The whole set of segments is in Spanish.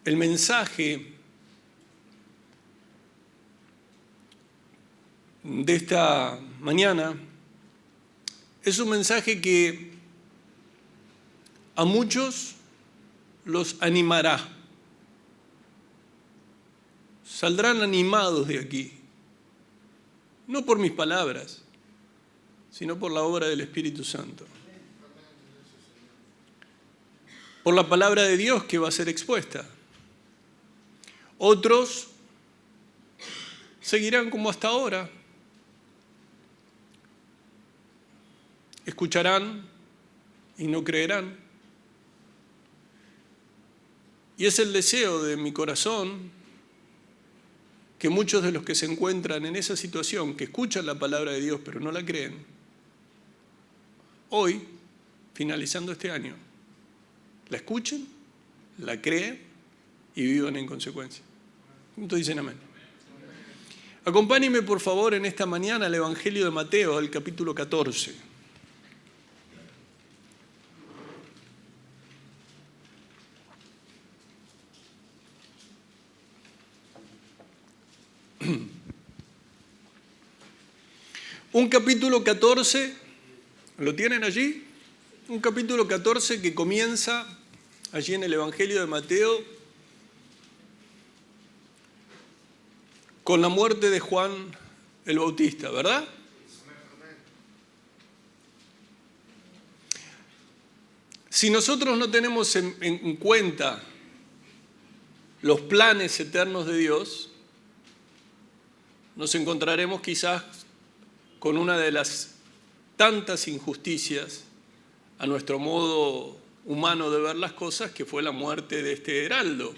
el mensaje de esta mañana es un mensaje que a muchos los animará. Saldrán animados de aquí, no por mis palabras, sino por la obra del Espíritu Santo. Por la palabra de Dios que va a ser expuesta. Otros seguirán como hasta ahora. Escucharán y no creerán. Y es el deseo de mi corazón que muchos de los que se encuentran en esa situación, que escuchan la palabra de Dios pero no la creen, hoy, finalizando este año, la escuchen, la creen y vivan en consecuencia. ¿Cuántos dicen amén? Acompáñenme por favor en esta mañana al Evangelio de Mateo, al capítulo 14. Un capítulo 14, ¿lo tienen allí? Un capítulo 14 que comienza allí en el Evangelio de Mateo con la muerte de Juan el Bautista, ¿verdad? Si nosotros no tenemos en cuenta los planes eternos de Dios, nos encontraremos quizás con una de las tantas injusticias a nuestro modo humano de ver las cosas, que fue la muerte de este heraldo,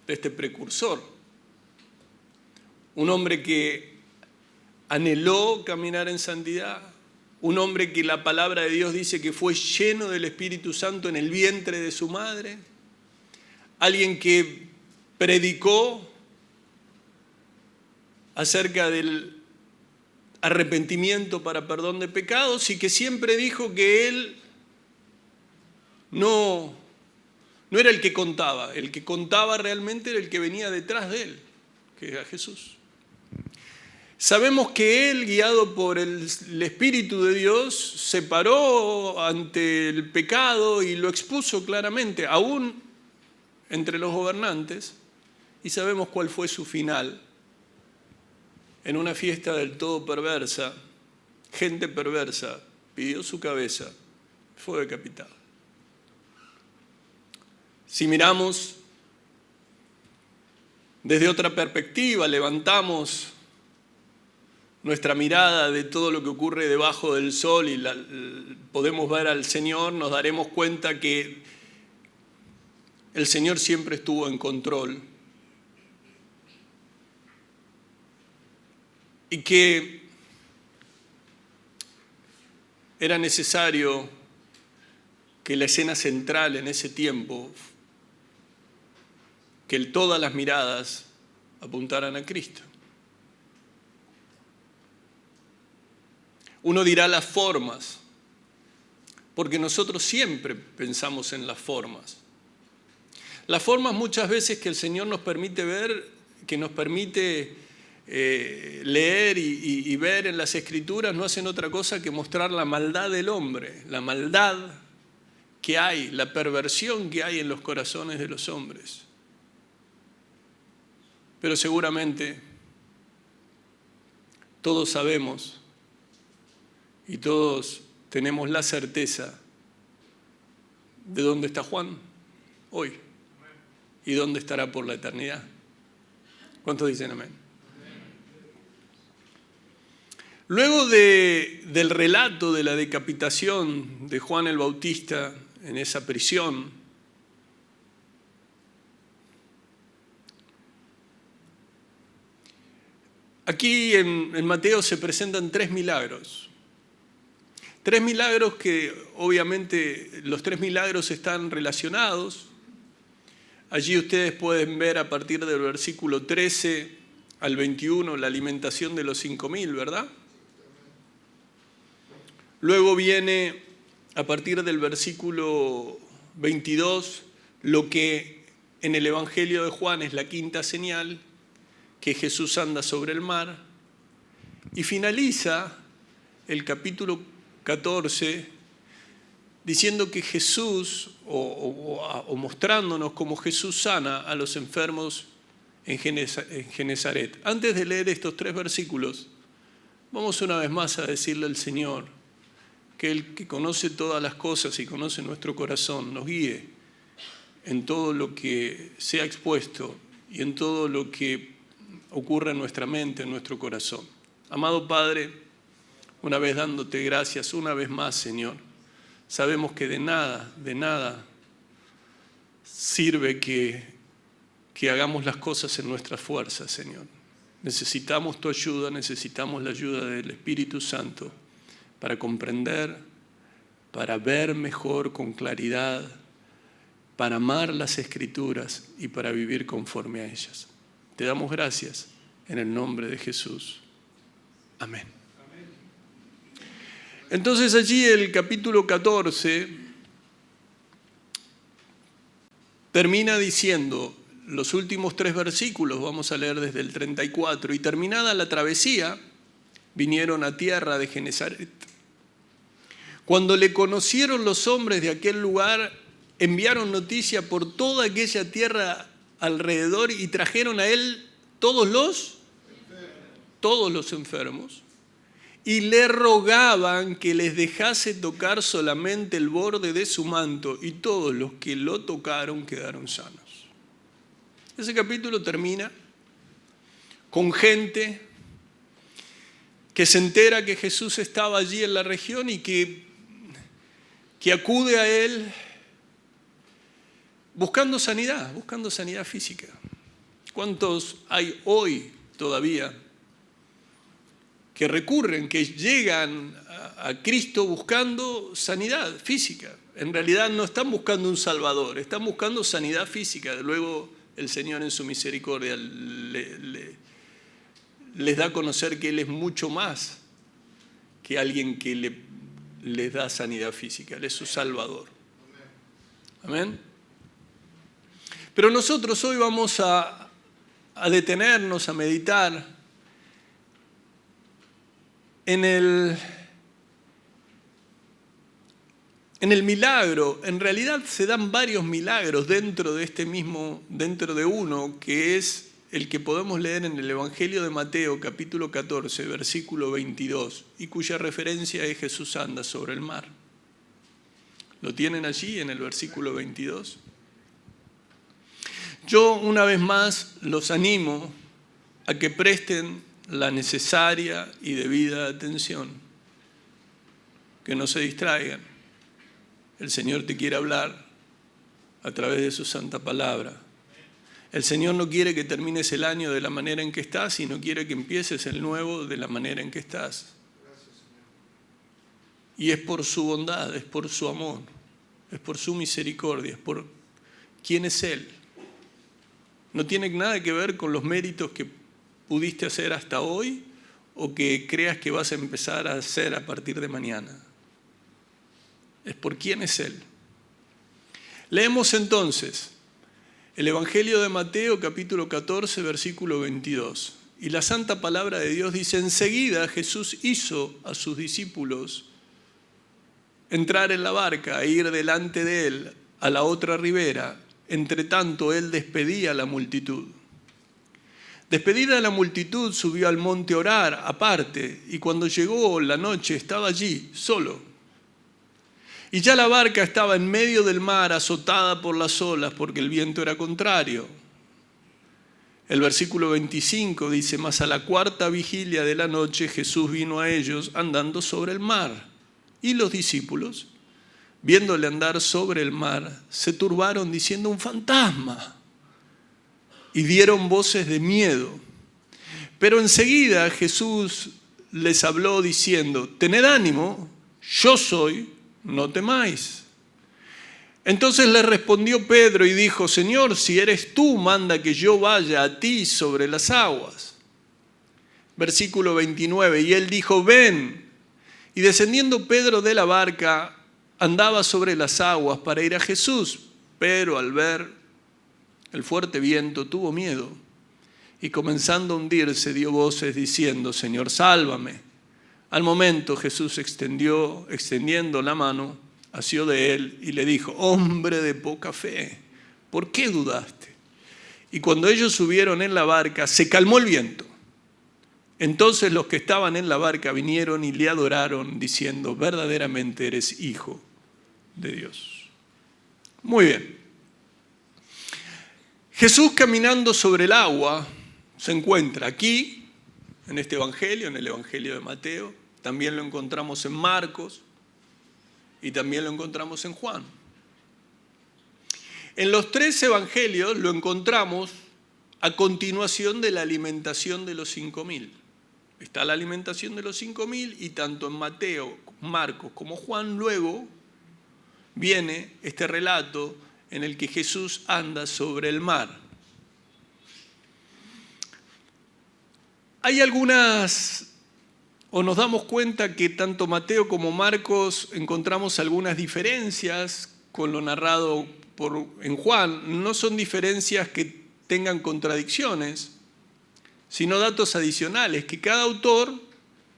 de este precursor. Un hombre que anheló caminar en santidad, un hombre que la palabra de Dios dice que fue lleno del Espíritu Santo en el vientre de su madre, alguien que predicó acerca del arrepentimiento para perdón de pecados y que siempre dijo que él no era el que contaba realmente era el que venía detrás de él, que era Jesús. Sabemos que él, guiado por el Espíritu de Dios, se paró ante el pecado y lo expuso claramente, aún entre los gobernantes, y sabemos cuál fue su final. En una fiesta del todo perversa, gente perversa pidió su cabeza, fue decapitado. Si miramos desde otra perspectiva, levantamos nuestra mirada de todo lo que ocurre debajo del sol y podemos ver al Señor, nos daremos cuenta que el Señor siempre estuvo en control. Y que era necesario que la escena central en ese tiempo, que todas las miradas apuntaran a Cristo. Uno dirá las formas, porque nosotros siempre pensamos en las formas. Las formas muchas veces que el Señor nos permite ver, que nos permite leer y ver en las Escrituras, no hacen otra cosa que mostrar la maldad del hombre, la maldad que hay, la perversión que hay en los corazones de los hombres. Pero seguramente todos sabemos y todos tenemos la certeza de dónde está Juan hoy y dónde estará por la eternidad. ¿Cuántos dicen amén? Luego del relato de la decapitación de Juan el Bautista en esa prisión, aquí en Mateo se presentan 3 milagros. 3 milagros que obviamente los 3 milagros están relacionados. Allí ustedes pueden ver a partir del versículo 13 al 21 la alimentación de los 5.000, ¿verdad? Luego viene a partir del versículo 22 lo que en el Evangelio de Juan es la quinta señal, que Jesús anda sobre el mar, y finaliza el capítulo 14 diciendo que Jesús, o mostrándonos cómo Jesús sana a los enfermos en Genesaret. Antes de leer estos 3 versículos, vamos una vez más a decirle al Señor que Él, que conoce todas las cosas y conoce nuestro corazón, nos guíe en todo lo que sea expuesto y en todo lo que ocurra en nuestra mente, en nuestro corazón. Amado Padre, una vez dándote gracias, una vez más, Señor, sabemos que de nada sirve que hagamos las cosas en nuestras fuerzas, Señor. Necesitamos tu ayuda, necesitamos la ayuda del Espíritu Santo para comprender, para ver mejor con claridad, para amar las Escrituras y para vivir conforme a ellas. Te damos gracias en el nombre de Jesús. Amén. Entonces allí el capítulo 14 termina diciendo, los últimos 3 versículos, vamos a leer desde el 34, y terminada la travesía, vinieron a tierra de Genesaret. Cuando le conocieron los hombres de aquel lugar, enviaron noticia por toda aquella tierra alrededor y trajeron a él todos los enfermos, y le rogaban que les dejase tocar solamente el borde de su manto, y todos los que lo tocaron quedaron sanos. Ese capítulo termina con gente que se entera que Jesús estaba allí en la región y que acude a él buscando sanidad física. ¿Cuántos hay hoy todavía que recurren, que llegan a Cristo buscando sanidad física? En realidad no están buscando un Salvador, están buscando sanidad física. Luego el Señor en su misericordia les da a conocer que Él es mucho más que alguien que les da sanidad física. Él es su Salvador. Amén. Pero nosotros hoy vamos a detenernos, a meditar en el milagro. En realidad se dan varios milagros dentro de uno, que es el que podemos leer en el Evangelio de Mateo, capítulo 14, versículo 22, y cuya referencia es Jesús anda sobre el mar. ¿Lo tienen allí en el versículo 22? Yo una vez más los animo a que presten la necesaria y debida atención, que no se distraigan. El Señor te quiere hablar a través de su santa palabra. El Señor no quiere que termines el año de la manera en que estás, sino quiere que empieces el nuevo de la manera en que estás. Y es por su bondad, es por su amor, es por su misericordia, es por quién es Él. No tiene nada que ver con los méritos que pudiste hacer hasta hoy o que creas que vas a empezar a hacer a partir de mañana. Es por quién es Él. Leemos entonces el Evangelio de Mateo, capítulo 14, versículo 22. Y la santa palabra de Dios dice: enseguida Jesús hizo a sus discípulos entrar en la barca e ir delante de él a la otra ribera. Entre tanto, él despedía a la multitud. Despedida la multitud, subió al monte a orar aparte, y cuando llegó la noche estaba allí, solo. Y ya la barca estaba en medio del mar, azotada por las olas, porque el viento era contrario. El versículo 25 dice: mas a la cuarta vigilia de la noche Jesús vino a ellos andando sobre el mar. Y los discípulos, viéndole andar sobre el mar, se turbaron diciendo: un fantasma. Y dieron voces de miedo. Pero enseguida Jesús les habló diciendo: tened ánimo, yo soy, no temáis. Entonces le respondió Pedro y dijo: Señor, si eres tú, manda que yo vaya a ti sobre las aguas. Versículo 29, y él dijo: ven. Y descendiendo Pedro de la barca, andaba sobre las aguas para ir a Jesús, pero al ver el fuerte viento, tuvo miedo y comenzando a hundirse dio voces diciendo, Señor, sálvame. Al momento Jesús extendiendo la mano, asió de él y le dijo, hombre de poca fe, ¿por qué dudaste? Y cuando ellos subieron en la barca, se calmó el viento. Entonces los que estaban en la barca vinieron y le adoraron, diciendo, verdaderamente eres hijo de Dios. Muy bien. Jesús caminando sobre el agua se encuentra aquí, en este evangelio, en el evangelio de Mateo. También lo encontramos en Marcos y también lo encontramos en Juan. En los tres evangelios lo encontramos a continuación de la alimentación de los 5.000. Está la alimentación de los 5.000 y tanto en Mateo, Marcos como Juan luego viene este relato en el que Jesús anda sobre el mar. Hay algunas, o nos damos cuenta que tanto Mateo como Marcos encontramos algunas diferencias con lo narrado en Juan. No son diferencias que tengan contradicciones, sino datos adicionales que cada autor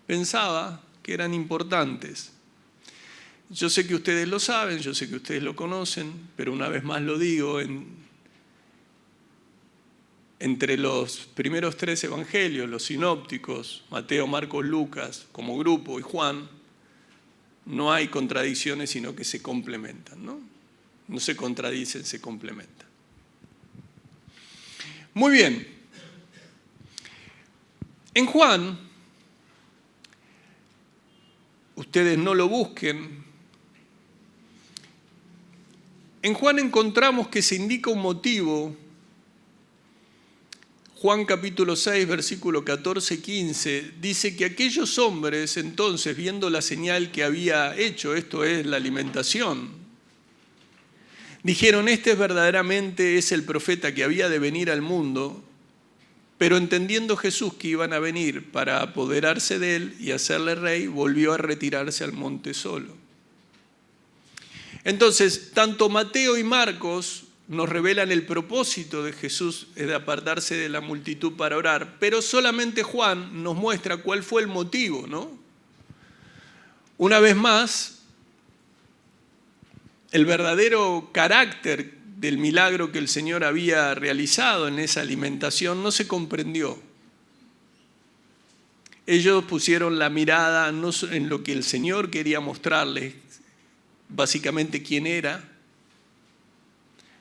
pensaba que eran importantes. Yo sé que ustedes lo saben, yo sé que ustedes lo conocen, pero una vez más lo digo, entre los primeros tres evangelios, los sinópticos, Mateo, Marcos, Lucas, como grupo, y Juan, no hay contradicciones, sino que se complementan, ¿no? No se contradicen, se complementan. Muy bien. En Juan, ustedes no lo busquen, en Juan encontramos que se indica un motivo. Juan capítulo 6, versículo 14-15, dice que aquellos hombres entonces, viendo la señal que había hecho, esto es la alimentación, dijeron, este verdaderamente es el profeta que había de venir al mundo, pero entendiendo Jesús que iban a venir para apoderarse de él y hacerle rey, volvió a retirarse al monte solo. Entonces, tanto Mateo y Marcos nos revelan el propósito de Jesús de apartarse de la multitud para orar, pero solamente Juan nos muestra cuál fue el motivo, ¿no? Una vez más, el verdadero carácter del milagro que el Señor había realizado en esa alimentación no se comprendió. Ellos pusieron la mirada no en lo que el Señor quería mostrarles, básicamente quién era,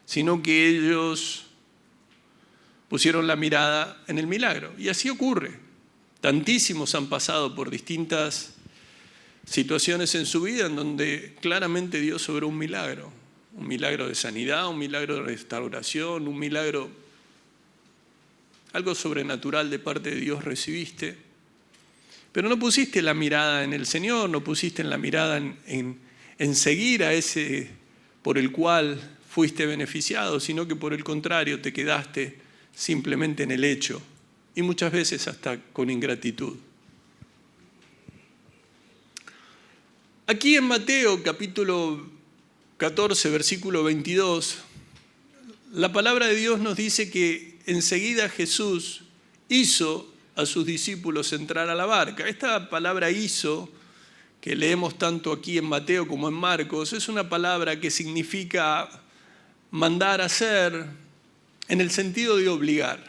sino que ellos pusieron la mirada en el milagro. Y así ocurre. Tantísimos han pasado por distintas situaciones en su vida en donde claramente Dios obró un milagro de sanidad, un milagro de restauración, un milagro, algo sobrenatural de parte de Dios recibiste, pero no pusiste la mirada en el Señor, no pusiste la mirada en seguir a ese por el cual fuiste beneficiado, sino que por el contrario te quedaste simplemente en el hecho y muchas veces hasta con ingratitud. Aquí en Mateo capítulo 14, versículo 22, la palabra de Dios nos dice que enseguida Jesús hizo a sus discípulos entrar a la barca. Esta palabra hizo, que leemos tanto aquí en Mateo como en Marcos, es una palabra que significa mandar a hacer en el sentido de obligar.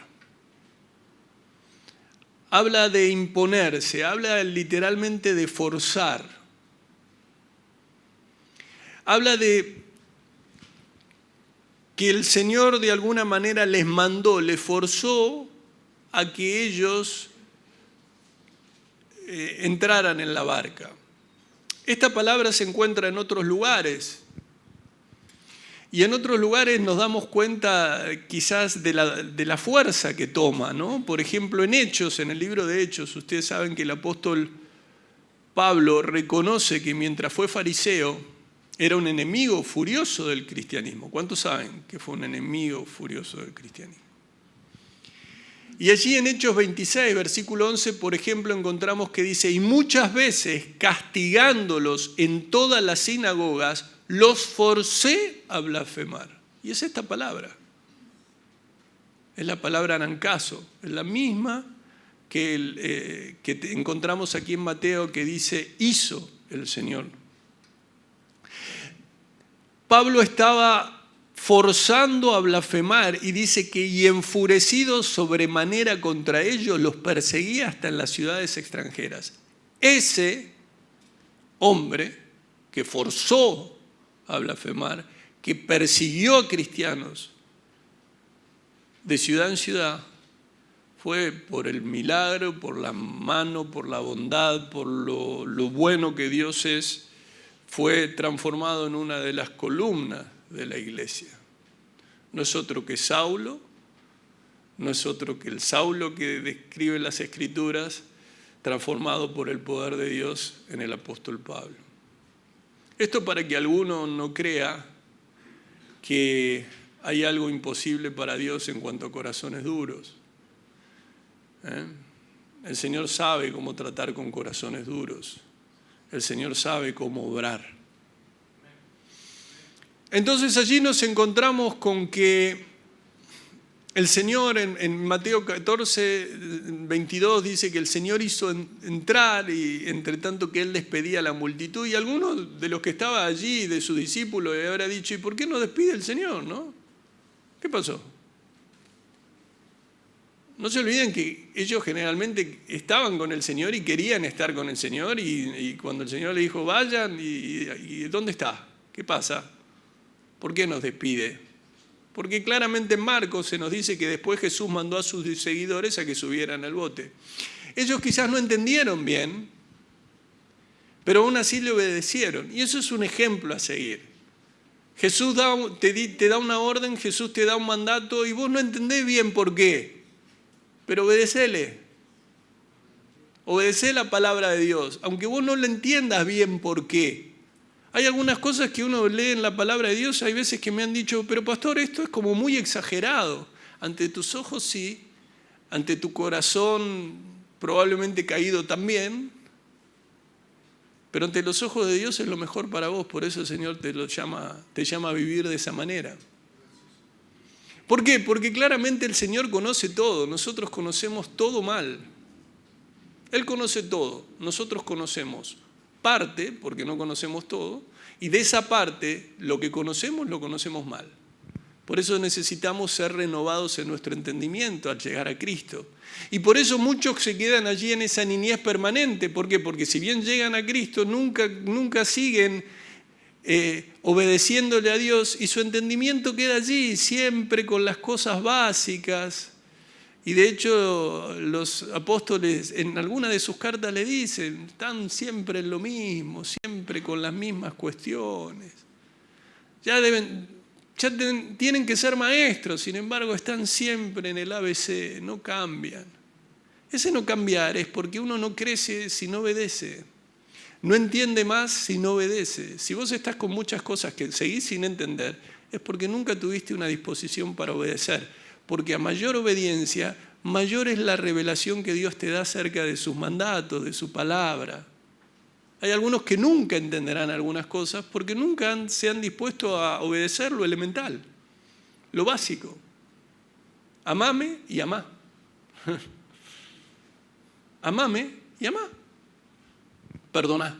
Habla de imponerse, habla literalmente de forzar. Habla de que el Señor de alguna manera les mandó, les forzó a que ellos entraran en la barca. Esta palabra se encuentra en otros lugares. Y en otros lugares nos damos cuenta quizás de la fuerza que toma, ¿no? Por ejemplo, en Hechos, en el libro de Hechos, ustedes saben que el apóstol Pablo reconoce que mientras fue fariseo, era un enemigo furioso del cristianismo. ¿Cuántos saben que fue un enemigo furioso del cristianismo? Y allí en Hechos 26, versículo 11, por ejemplo, encontramos que dice, y muchas veces castigándolos en todas las sinagogas, los forcé a blasfemar. Y es esta palabra. Es la palabra anancazo, es la misma que encontramos aquí en Mateo que dice hizo el Señor. Pablo estaba forzando a blasfemar y dice que y enfurecido sobremanera contra ellos los perseguía hasta en las ciudades extranjeras. Ese hombre que forzó a blasfemar, que persiguió a cristianos de ciudad en ciudad, fue por el milagro, por la mano, por la bondad, por lo bueno que Dios es, fue transformado en una de las columnas de la iglesia. No es otro que Saulo, no es otro que el Saulo que describe las Escrituras, transformado por el poder de Dios en el apóstol Pablo. Esto para que alguno no crea que hay algo imposible para Dios en cuanto a corazones duros. El Señor sabe cómo tratar con corazones duros. El Señor sabe cómo obrar. Entonces allí nos encontramos con que el Señor en Mateo 14, 22 dice que el Señor hizo entrar y entre tanto que Él despedía a la multitud y algunos de los que estaban allí, de sus discípulos, le habrá dicho, ¿y por qué no despide el Señor? ¿No? ¿Qué pasó? No se olviden que ellos generalmente estaban con el Señor y querían estar con el Señor y cuando el Señor le dijo, vayan, ¿y dónde está? ¿Qué pasa? ¿Por qué nos despide? Porque claramente en Marcos se nos dice que después Jesús mandó a sus seguidores a que subieran al bote. Ellos quizás no entendieron bien, pero aún así le obedecieron. Y eso es un ejemplo a seguir. Jesús te da una orden, Jesús te da un mandato y vos no entendés bien por qué. Pero obedecele. Obedecé la palabra de Dios, aunque vos no le entiendas bien por qué. Hay algunas cosas que uno lee en la palabra de Dios, hay veces que me han dicho, pero pastor, esto es como muy exagerado. Ante tus ojos sí, ante tu corazón probablemente caído también, pero ante los ojos de Dios es lo mejor para vos, por eso el Señor te llama a vivir de esa manera. ¿Por qué? Porque claramente el Señor conoce todo, nosotros conocemos todo mal. Él conoce todo, nosotros conocemos parte, porque no conocemos todo, y de esa parte, lo que conocemos, lo conocemos mal. Por eso necesitamos ser renovados en nuestro entendimiento al llegar a Cristo. Y por eso muchos se quedan allí en esa niñez permanente. ¿Por qué? Porque si bien llegan a Cristo, nunca siguen obedeciéndole a Dios y su entendimiento queda allí, siempre con las cosas básicas. Y de hecho los apóstoles en alguna de sus cartas le dicen, están siempre en lo mismo, siempre con las mismas cuestiones. Tienen que ser maestros, sin embargo están siempre en el ABC, no cambian. Ese no cambiar es porque uno no crece si no obedece. No entiende más si no obedece. Si vos estás con muchas cosas que seguís sin entender, es porque nunca tuviste una disposición para obedecer. Porque a mayor obediencia, mayor es la revelación que Dios te da acerca de sus mandatos, de su palabra. Hay algunos que nunca entenderán algunas cosas porque nunca se han dispuesto a obedecer lo elemental, lo básico. Amame y amá. Amame y amá. Perdoná,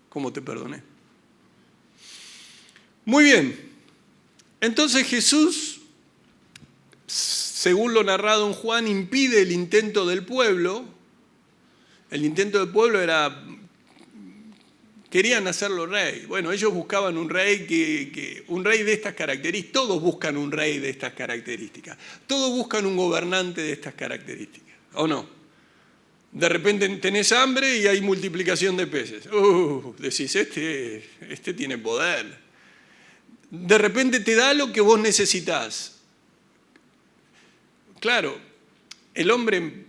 como te perdoné. Muy bien. Entonces Jesús, según lo narrado en Juan, impide el intento del pueblo. El intento del pueblo era, querían hacerlo rey. Bueno, ellos buscaban un rey un rey de estas características. Todos buscan un rey de estas características. Todos buscan un gobernante de estas características. ¿O no? De repente tenés hambre y hay multiplicación de peces. Decís, este tiene poder. De repente te da lo que vos necesitás. Claro, el hombre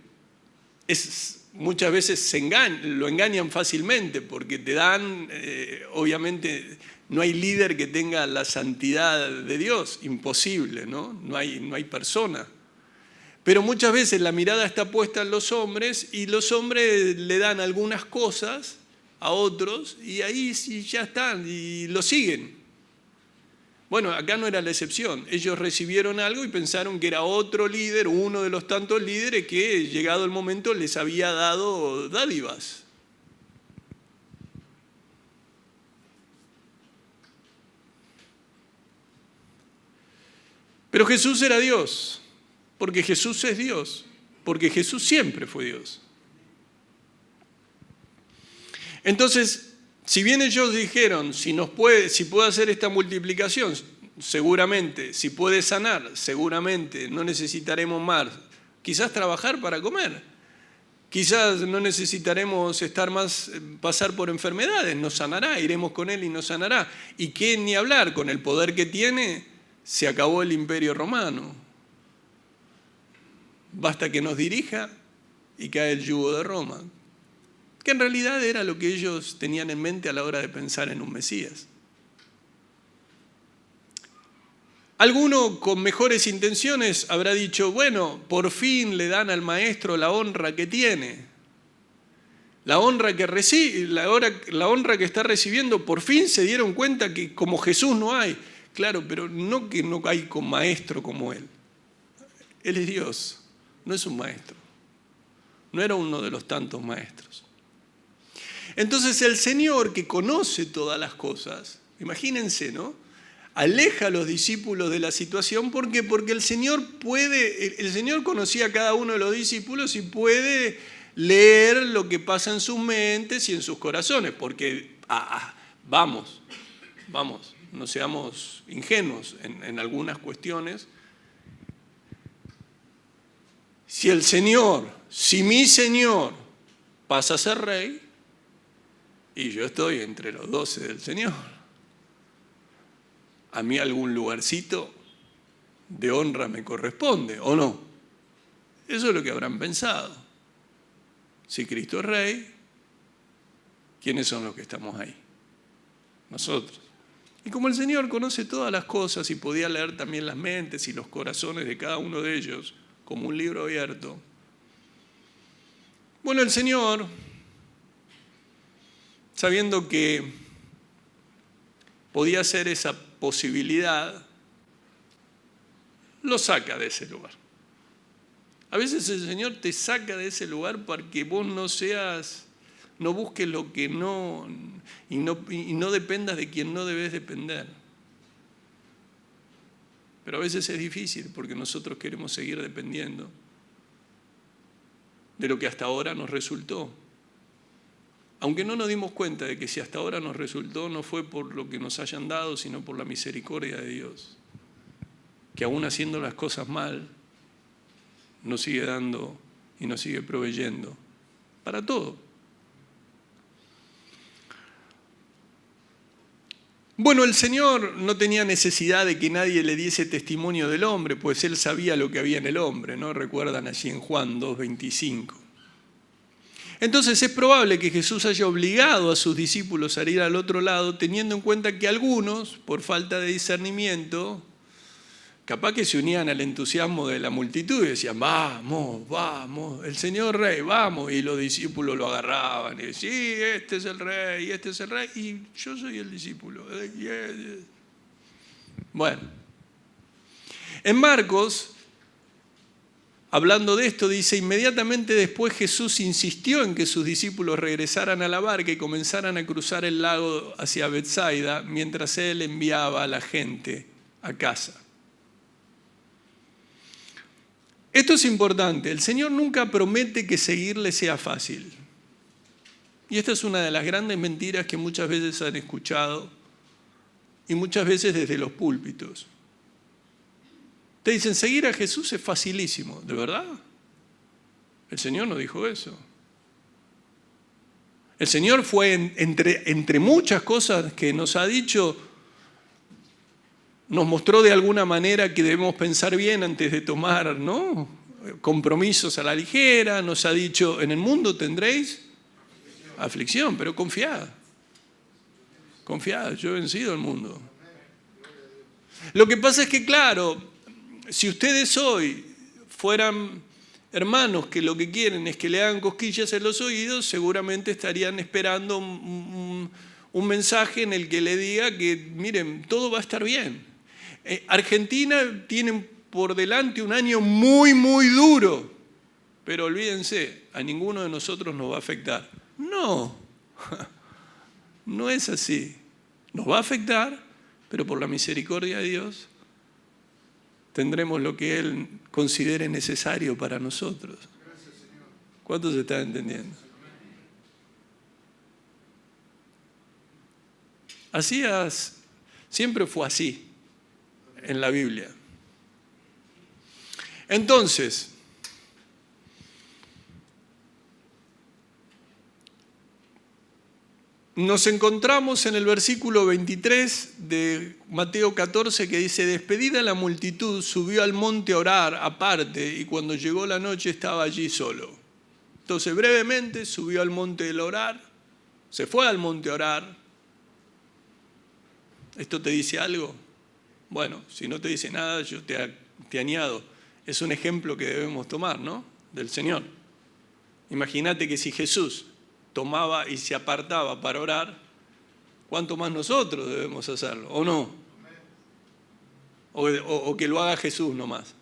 muchas veces lo engañan fácilmente porque te dan, obviamente, no hay líder que tenga la santidad de Dios, imposible, ¿no? No hay persona. Pero muchas veces la mirada está puesta en los hombres y los hombres le dan algunas cosas a otros y ahí sí ya están y lo siguen. Bueno, acá no era la excepción. Ellos recibieron algo y pensaron que era otro líder, uno de los tantos líderes que, llegado el momento, les había dado dádivas. Pero Jesús era Dios, porque Jesús es Dios, porque Jesús siempre fue Dios. Entonces, si bien ellos dijeron, si puede hacer esta multiplicación, seguramente, si puede sanar, seguramente, no necesitaremos más, quizás trabajar para comer, quizás no necesitaremos pasar por enfermedades, nos sanará, iremos con Él y nos sanará. ¿Y qué ni hablar? Con el poder que tiene, se acabó el Imperio Romano. Basta que nos dirija y cae el yugo de Roma, que en realidad era lo que ellos tenían en mente a la hora de pensar en un Mesías. Alguno con mejores intenciones habrá dicho, bueno, por fin le dan al maestro la honra que tiene, la honra que recibe, la honra que está recibiendo. Por fin se dieron cuenta que como Jesús no hay. Claro, pero no que no hay con maestro como Él. Él es Dios, no es un maestro. No era uno de los tantos maestros. Entonces el Señor, que conoce todas las cosas, imagínense, ¿no? Aleja a los discípulos de la situación. ¿Por qué? Porque el Señor conocía a cada uno de los discípulos y puede leer lo que pasa en sus mentes y en sus corazones. Porque, vamos, no seamos ingenuos en algunas cuestiones. Si mi Señor pasa a ser rey, y yo estoy entre los 12 del Señor, a mí algún lugarcito de honra me corresponde, ¿o no? Eso es lo que habrán pensado. Si Cristo es rey, ¿quiénes son los que estamos ahí? Nosotros. Y como el Señor conoce todas las cosas y podía leer también las mentes y los corazones de cada uno de ellos, como un libro abierto, bueno, el Señor, sabiendo que podía ser esa posibilidad, lo saca de ese lugar. A veces el Señor te saca de ese lugar para que vos no busques lo que no, y no dependas de quien no debes depender. Pero a veces es difícil porque nosotros queremos seguir dependiendo de lo que hasta ahora nos resultó. Aunque no nos dimos cuenta de que si hasta ahora nos resultó no fue por lo que nos hayan dado, sino por la misericordia de Dios, que aún haciendo las cosas mal, nos sigue dando y nos sigue proveyendo para todo. Bueno, el Señor no tenía necesidad de que nadie le diese testimonio del hombre, pues Él sabía lo que había en el hombre, ¿no? Recuerdan allí en Juan 2:25. Entonces es probable que Jesús haya obligado a sus discípulos a ir al otro lado, teniendo en cuenta que algunos, por falta de discernimiento, capaz que se unían al entusiasmo de la multitud y decían, vamos, el Señor Rey, vamos. Y los discípulos lo agarraban y decían, sí, este es el Rey, y yo soy el discípulo. Bueno, en Marcos, hablando de esto, dice, inmediatamente después Jesús insistió en que sus discípulos regresaran a la barca y comenzaran a cruzar el lago hacia Betsaida, mientras Él enviaba a la gente a casa. Esto es importante, el Señor nunca promete que seguirle sea fácil. Y esta es una de las grandes mentiras que muchas veces han escuchado y muchas veces desde los púlpitos. Te dicen, seguir a Jesús es facilísimo. ¿De verdad? El Señor no dijo eso. El Señor fue, entre muchas cosas que nos ha dicho, nos mostró de alguna manera que debemos pensar bien antes de tomar, ¿no?, compromisos a la ligera. Nos ha dicho, en el mundo tendréis aflicción, pero confiad. Confiad, yo he vencido al mundo. Lo que pasa es que, claro, si ustedes hoy fueran hermanos que lo que quieren es que le hagan cosquillas en los oídos, seguramente estarían esperando un mensaje en el que le diga que, miren, todo va a estar bien. Argentina tiene por delante un año muy, muy duro, pero olvídense, a ninguno de nosotros nos va a afectar. No, no es así. Nos va a afectar, pero por la misericordia de Dios tendremos lo que Él considere necesario para nosotros. ¿Cuántos están entendiendo? Siempre fue así en la Biblia. Entonces, nos encontramos en el versículo 23 de Mateo 14 que dice: despedida la multitud, subió al monte a orar aparte, y cuando llegó la noche estaba allí solo. Entonces, brevemente, subió al monte a orar, se fue al monte a orar. ¿Esto te dice algo? Bueno, si no te dice nada, yo te añado. Es un ejemplo que debemos tomar, ¿no? Del Señor. Imagínate que si Jesús tomaba y se apartaba para orar, ¿cuánto más nosotros debemos hacerlo? ¿O no? O que lo haga Jesús nomás.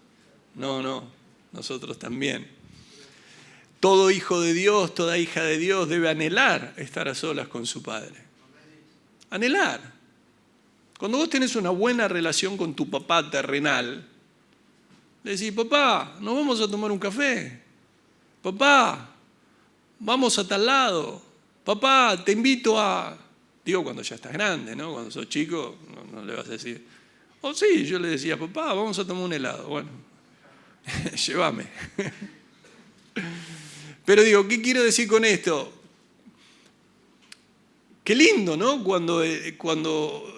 No, nosotros también. Todo hijo de Dios, toda hija de Dios debe anhelar estar a solas con su Padre. Anhelar. Cuando vos tenés una buena relación con tu papá terrenal, le decís: papá, nos vamos a tomar un café. Papá, vamos a tal lado. Papá, te invito a... Digo, cuando ya estás grande, ¿no? Cuando sos chico, no le vas a decir. Oh, sí, yo le decía: papá, vamos a tomar un helado. Bueno, llévame. Pero digo, ¿qué quiero decir con esto? Qué lindo, ¿no? Cuando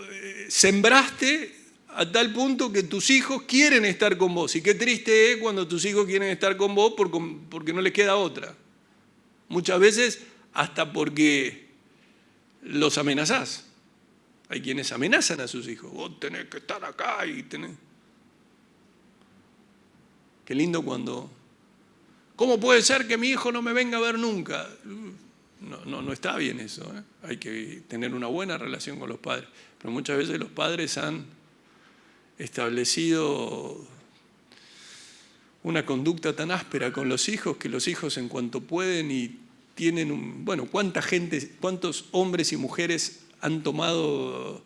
sembraste a tal punto que tus hijos quieren estar con vos. Y qué triste es cuando tus hijos quieren estar con vos porque no les queda otra. Muchas veces hasta porque los amenazás. Hay quienes amenazan a sus hijos. Vos tenés que estar acá y tenés... Qué lindo cuando... ¿Cómo puede ser que mi hijo no me venga a ver nunca? No está bien eso, ¿eh? Hay que tener una buena relación con los padres. Pero muchas veces los padres han establecido una conducta tan áspera con los hijos que los hijos, en cuanto pueden y tienen cuántos hombres y mujeres han tomado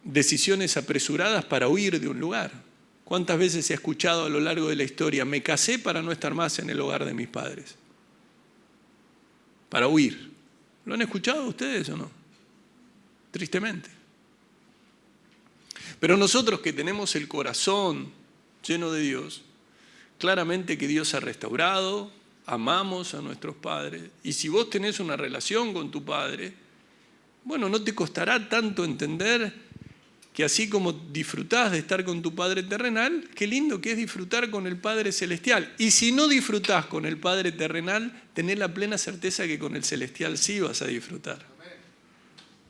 decisiones apresuradas para huir de un lugar. ¿Cuántas veces se ha escuchado a lo largo de la historia: me casé para no estar más en el hogar de mis padres? Para huir. ¿Lo han escuchado ustedes o no? Tristemente. Pero nosotros que tenemos el corazón lleno de Dios, claramente que Dios ha restaurado, amamos a nuestros padres, y si vos tenés una relación con tu padre, bueno, no te costará tanto entender que así como disfrutás de estar con tu Padre terrenal, qué lindo que es disfrutar con el Padre celestial. Y si no disfrutás con el Padre terrenal, tenés la plena certeza que con el celestial sí vas a disfrutar.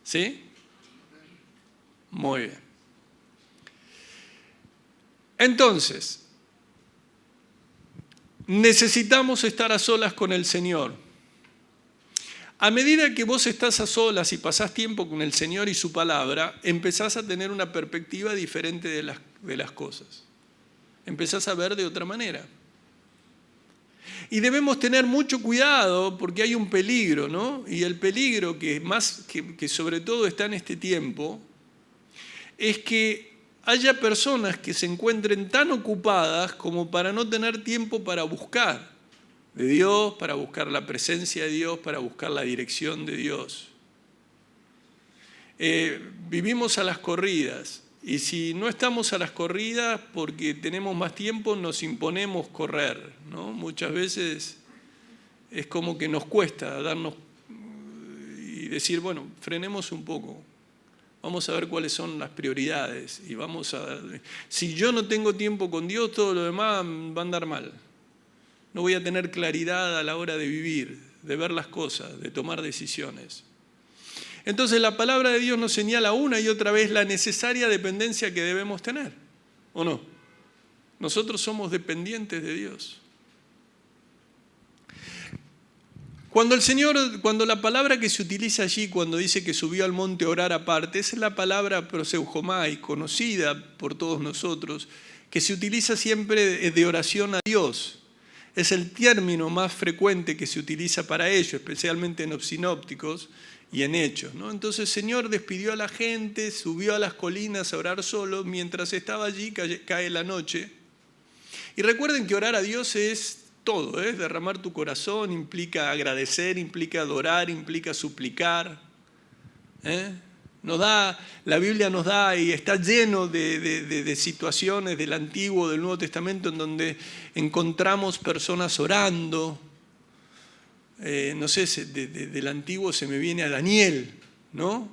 ¿Sí? Muy bien. Entonces, necesitamos estar a solas con el Señor. A medida que vos estás a solas y pasás tiempo con el Señor y su palabra, empezás a tener una perspectiva diferente de las cosas. Empezás a ver de otra manera. Y debemos tener mucho cuidado porque hay un peligro, ¿no? Y el peligro que sobre todo está en este tiempo es que haya personas que se encuentren tan ocupadas como para no tener tiempo para buscar de Dios, para buscar la presencia de Dios, para buscar la dirección de Dios. Vivimos a las corridas, y si no estamos a las corridas porque tenemos más tiempo, nos imponemos correr, ¿no? Muchas veces es como que nos cuesta darnos y decir, bueno, frenemos un poco, vamos a ver cuáles son las prioridades, y si yo no tengo tiempo con Dios, todo lo demás va a andar mal. No voy a tener claridad a la hora de vivir, de ver las cosas, de tomar decisiones. Entonces la palabra de Dios nos señala una y otra vez la necesaria dependencia que debemos tener, ¿o no? Nosotros somos dependientes de Dios. Cuando la palabra que se utiliza allí, cuando dice que subió al monte a orar aparte, esa es la palabra proseujomai, conocida por todos nosotros, que se utiliza siempre de oración a Dios. Es el término más frecuente que se utiliza para ello, especialmente en los sinópticos y en Hechos, ¿no? Entonces el Señor despidió a la gente, subió a las colinas a orar solo, mientras estaba allí cae la noche. Y recuerden que orar a Dios es todo, ¿eh? Derramar tu corazón implica agradecer, implica adorar, implica suplicar. La Biblia nos da y está lleno de situaciones del Antiguo, del Nuevo Testamento, en donde encontramos personas orando. No sé, del Antiguo se me viene a Daniel, ¿no?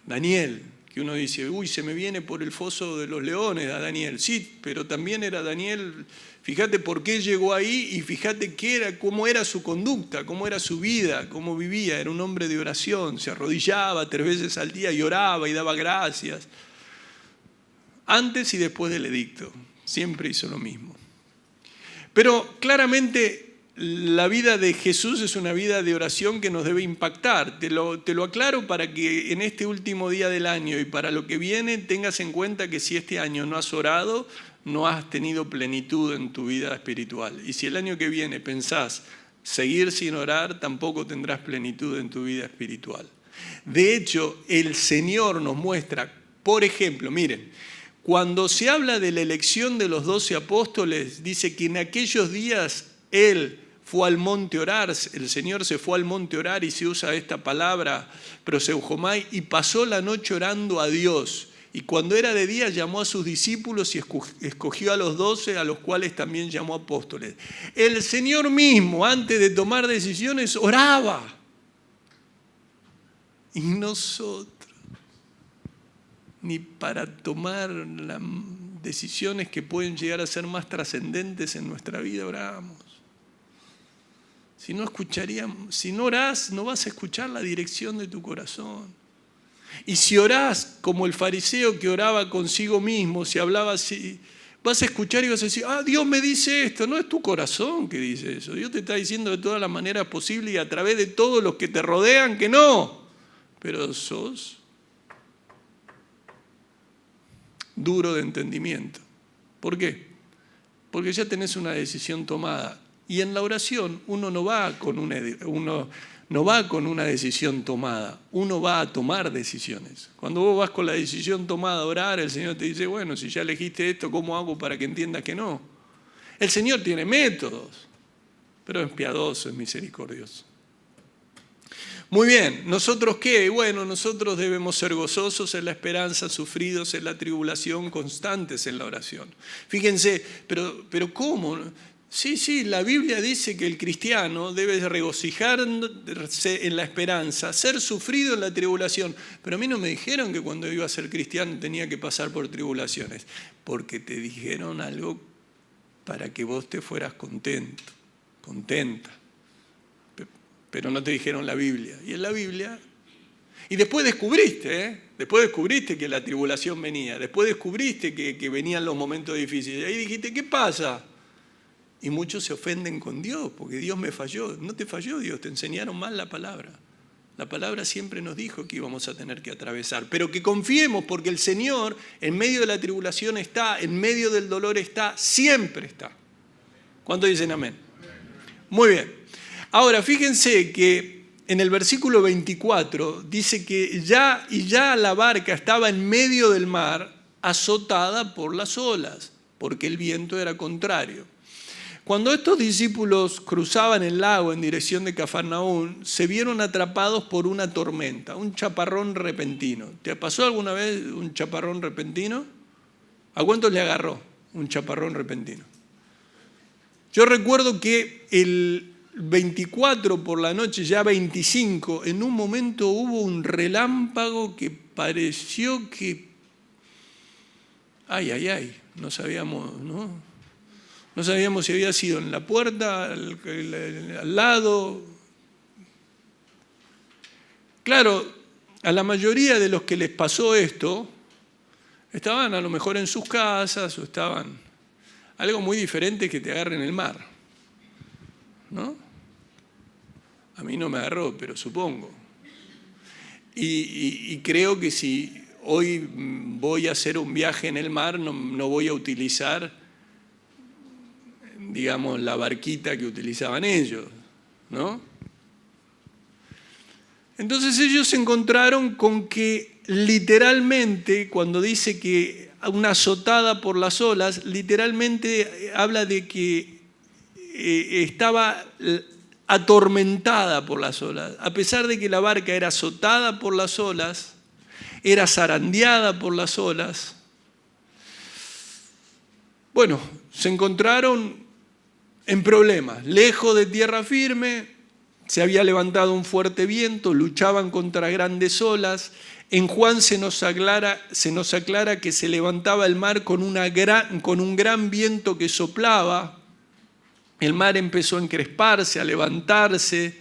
Daniel, que uno dice, uy, se me viene por el foso de los leones a Daniel. Sí, pero también era Daniel, fíjate por qué llegó ahí y fíjate cómo era su conducta, cómo era su vida, cómo vivía. Era un hombre de oración, se arrodillaba 3 veces al día y oraba y daba gracias. Antes y después del edicto, siempre hizo lo mismo. Pero claramente la vida de Jesús es una vida de oración que nos debe impactar. Te lo aclaro para que en este último día del año y para lo que viene tengas en cuenta que si este año no has orado, no has tenido plenitud en tu vida espiritual. Y si el año que viene pensás seguir sin orar, tampoco tendrás plenitud en tu vida espiritual. De hecho, el Señor nos muestra, por ejemplo, miren, cuando se habla de la elección de los 12 apóstoles, dice que en aquellos días Él fue al monte a orar, el Señor se fue al monte a orar y se usa esta palabra proseujomai y pasó la noche orando a Dios. Y cuando era de día llamó a sus discípulos y escogió a los 12, a los cuales también llamó apóstoles. El Señor mismo, antes de tomar decisiones, oraba. Y nosotros, ni para tomar las decisiones que pueden llegar a ser más trascendentes en nuestra vida, oramos. Si no orás, no vas a escuchar la dirección de tu corazón. Y si orás como el fariseo que oraba consigo mismo, si hablaba así, vas a escuchar y vas a decir, Dios me dice esto. No es tu corazón que dice eso. Dios te está diciendo de todas las maneras posibles y a través de todos los que te rodean que no. Pero sos duro de entendimiento. ¿Por qué? Porque ya tenés una decisión tomada. Y en la oración uno no va con una decisión tomada, uno va a tomar decisiones. Cuando vos vas con la decisión tomada a orar, el Señor te dice, bueno, si ya elegiste esto, ¿cómo hago para que entiendas que no? El Señor tiene métodos, pero es piadoso, es misericordioso. Muy bien, ¿nosotros qué? Bueno, nosotros debemos ser gozosos en la esperanza, sufridos en la tribulación, constantes en la oración. Fíjense, pero ¿cómo? Sí, la Biblia dice que el cristiano debe regocijarse en la esperanza, ser sufrido en la tribulación. Pero a mí no me dijeron que cuando iba a ser cristiano tenía que pasar por tribulaciones, porque te dijeron algo para que vos te fueras contento, contenta. Pero no te dijeron la Biblia. Y en la Biblia... Y después descubriste que la tribulación venía, después descubriste que venían los momentos difíciles. Y ahí dijiste, ¿qué pasa? Y muchos se ofenden con Dios, porque Dios me falló. No te falló Dios, te enseñaron mal la palabra. La palabra siempre nos dijo que íbamos a tener que atravesar, pero que confiemos porque el Señor en medio de la tribulación está, en medio del dolor está, siempre está. ¿Cuántos dicen amén? Muy bien. Ahora, fíjense que en el versículo 24 dice que ya la barca estaba en medio del mar, azotada por las olas, porque el viento era contrario. Cuando estos discípulos cruzaban el lago en dirección de Cafarnaún, se vieron atrapados por una tormenta, un chaparrón repentino. ¿Te pasó alguna vez un chaparrón repentino? ¿A cuántos le agarró un chaparrón repentino? Yo recuerdo que el 24 por la noche, ya 25, en un momento hubo un relámpago que pareció que... no sabíamos, ¿no? No sabíamos si había sido en la puerta, al lado. Claro, a la mayoría de los que les pasó esto, estaban a lo mejor en sus casas o estaban... Algo muy diferente que te agarre en el mar, ¿no? A mí no me agarró, pero supongo. Y creo que si hoy voy a hacer un viaje en el mar, no voy a utilizar, digamos, la barquita que utilizaban ellos, ¿no? Entonces ellos se encontraron con que literalmente, cuando dice que una azotada por las olas, literalmente habla de que estaba atormentada por las olas. A pesar de que la barca era azotada por las olas, era zarandeada por las olas, bueno, se encontraron en problemas, lejos de tierra firme, se había levantado un fuerte viento, luchaban contra grandes olas. En Juan se nos aclara que se levantaba el mar con un gran viento que soplaba. El mar empezó a encresparse, a levantarse.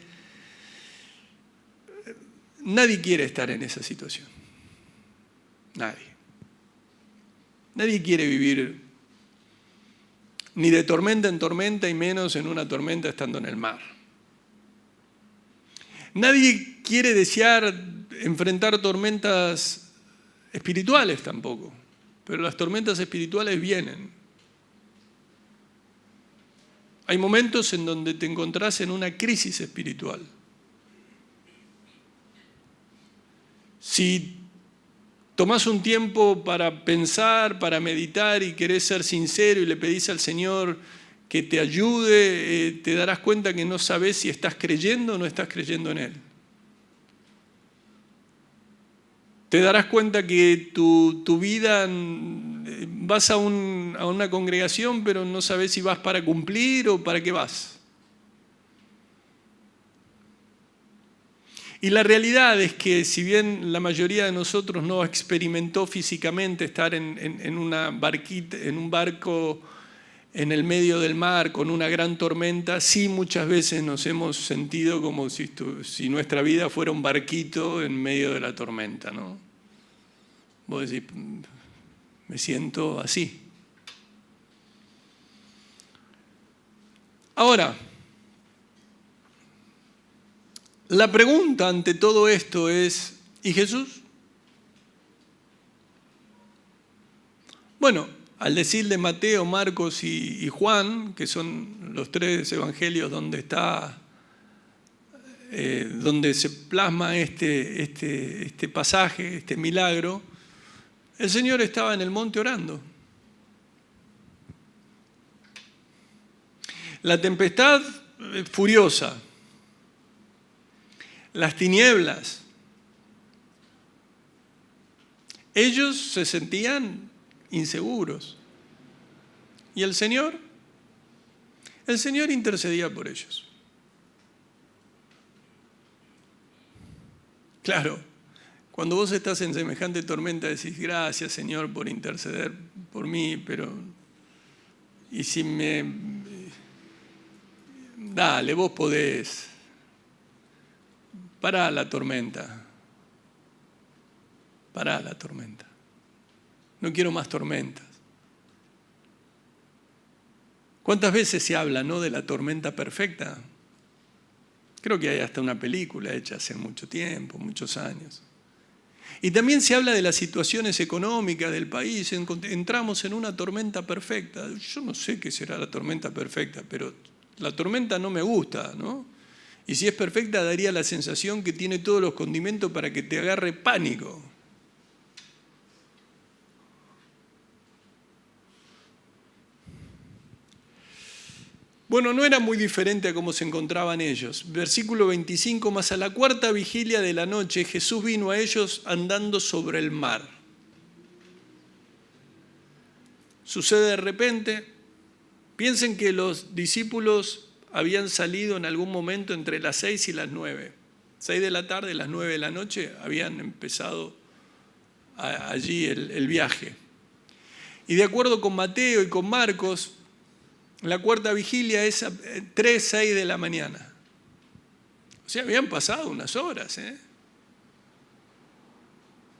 Nadie quiere estar en esa situación. Nadie. Nadie quiere vivir ni de tormenta en tormenta y menos en una tormenta estando en el mar. Nadie quiere desear enfrentar tormentas espirituales tampoco, pero las tormentas espirituales vienen. Hay momentos en donde te encontrás en una crisis espiritual. Si tomás un tiempo para pensar, para meditar y querés ser sincero y le pedís al Señor que te ayude, te darás cuenta que no sabés si estás creyendo o no estás creyendo en Él. Te darás cuenta que tu vida, vas a una congregación, pero no sabes si vas para cumplir o para qué vas. Y la realidad es que si bien la mayoría de nosotros no experimentó físicamente estar en una barquita, en un barco en el medio del mar con una gran tormenta, sí muchas veces nos hemos sentido como si nuestra vida fuera un barquito en medio de la tormenta, ¿no? Vos decís, me siento así. Ahora, la pregunta ante todo esto es, ¿y Jesús? Bueno, al decir de Mateo, Marcos y Juan, que son los tres evangelios donde donde se plasma este pasaje, este milagro, el Señor estaba en el monte orando. La tempestad furiosa, las tinieblas, ellos se sentían inseguros. ¿Y el Señor? El Señor intercedía por ellos. Claro, cuando vos estás en semejante tormenta decís, gracias Señor por interceder por mí, pero y si dale, vos podés, pará la tormenta, no quiero más tormentas. ¿Cuántas veces se habla, no, de la tormenta perfecta? Creo que hay hasta una película hecha hace mucho tiempo, muchos años. Y también se habla de las situaciones económicas del país. Entramos en una tormenta perfecta. Yo no sé qué será la tormenta perfecta, pero la tormenta no me gusta, ¿no? Y si es perfecta, daría la sensación que tiene todos los condimentos para que te agarre pánico. Bueno, no era muy diferente a cómo se encontraban ellos. Versículo 25, mas a la cuarta vigilia de la noche Jesús vino a ellos andando sobre el mar. Sucede de repente, piensen que los discípulos habían salido en algún momento entre las 6 y las 9. 6 de la tarde, las 9 de la noche, habían empezado allí el viaje. Y de acuerdo con Mateo y con Marcos, la cuarta vigilia es 3, 6 de la mañana. O sea, habían pasado unas horas,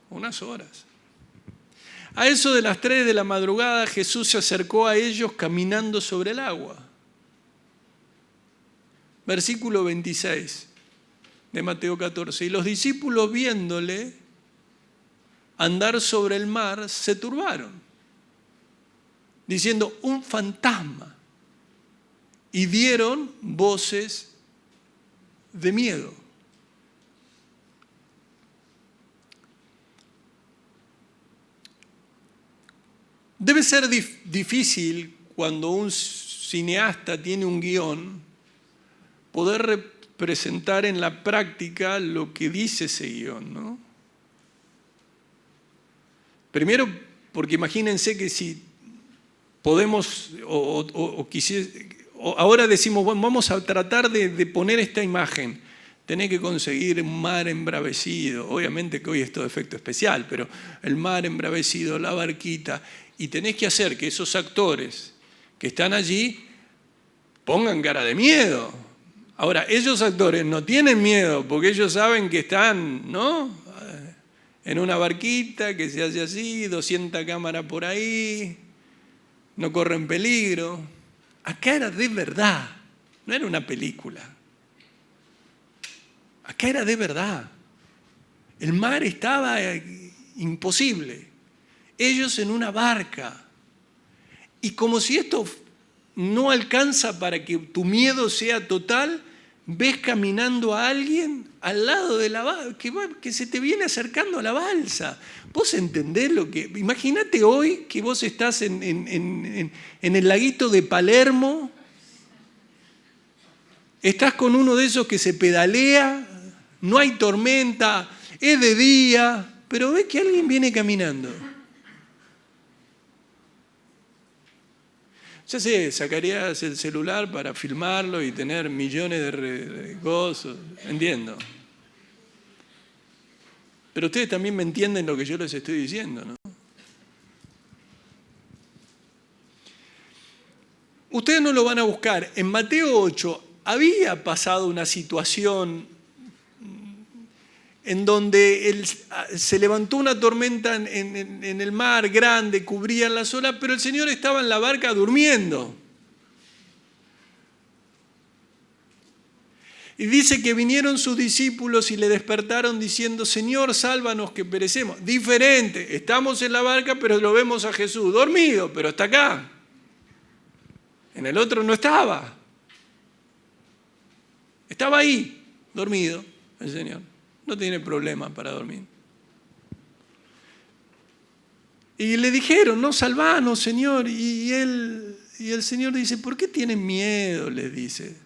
unas horas. A eso de las 3 de la madrugada, Jesús se acercó a ellos caminando sobre el agua. Versículo 26. de Mateo 14. Y los discípulos, viéndole andar sobre el mar, se turbaron, diciendo: un fantasma. Y dieron voces de miedo. Debe ser difícil cuando un cineasta tiene un guión poder representar en la práctica lo que dice ese guión, ¿no? Primero, porque imagínense que si podemos ahora decimos, bueno, vamos a tratar de poner esta imagen. Tenés que conseguir un mar embravecido. Obviamente que hoy es todo efecto especial, pero el mar embravecido, la barquita. Y tenés que hacer que esos actores que están allí pongan cara de miedo. Ahora, esos actores no tienen miedo porque ellos saben que están, ¿no?, en una barquita que se hace así, 200 cámaras por ahí, no corren peligro. Acá era de verdad, no era una película. Acá era de verdad. El mar estaba imposible. Ellos en una barca. Y como si esto no alcanza para que tu miedo sea total, ves caminando a alguien al lado de la balsa, que se te viene acercando a la balsa. ¿Vos entendés lo que...? Imagínate hoy que vos estás en el laguito de Palermo, estás con uno de esos que se pedalea, no hay tormenta, es de día, pero ves que alguien viene caminando. Ya sé, sacarías el celular para filmarlo y tener millones de gozos, entiendo. Pero ustedes también me entienden lo que yo les estoy diciendo, ¿no? Ustedes no lo van a buscar. En Mateo 8 había pasado una situación en donde se levantó una tormenta en el mar grande, cubrían las olas, pero el Señor estaba en la barca durmiendo. Y dice que vinieron sus discípulos y le despertaron diciendo: Señor, sálvanos que perecemos. Diferente, estamos en la barca, pero lo vemos a Jesús dormido, pero está acá. En el otro no estaba. Estaba ahí, dormido, el Señor. No tiene problema para dormir. Y le dijeron: no, salvanos, Señor. Y el Señor dice: ¿por qué tienen miedo? Les dice.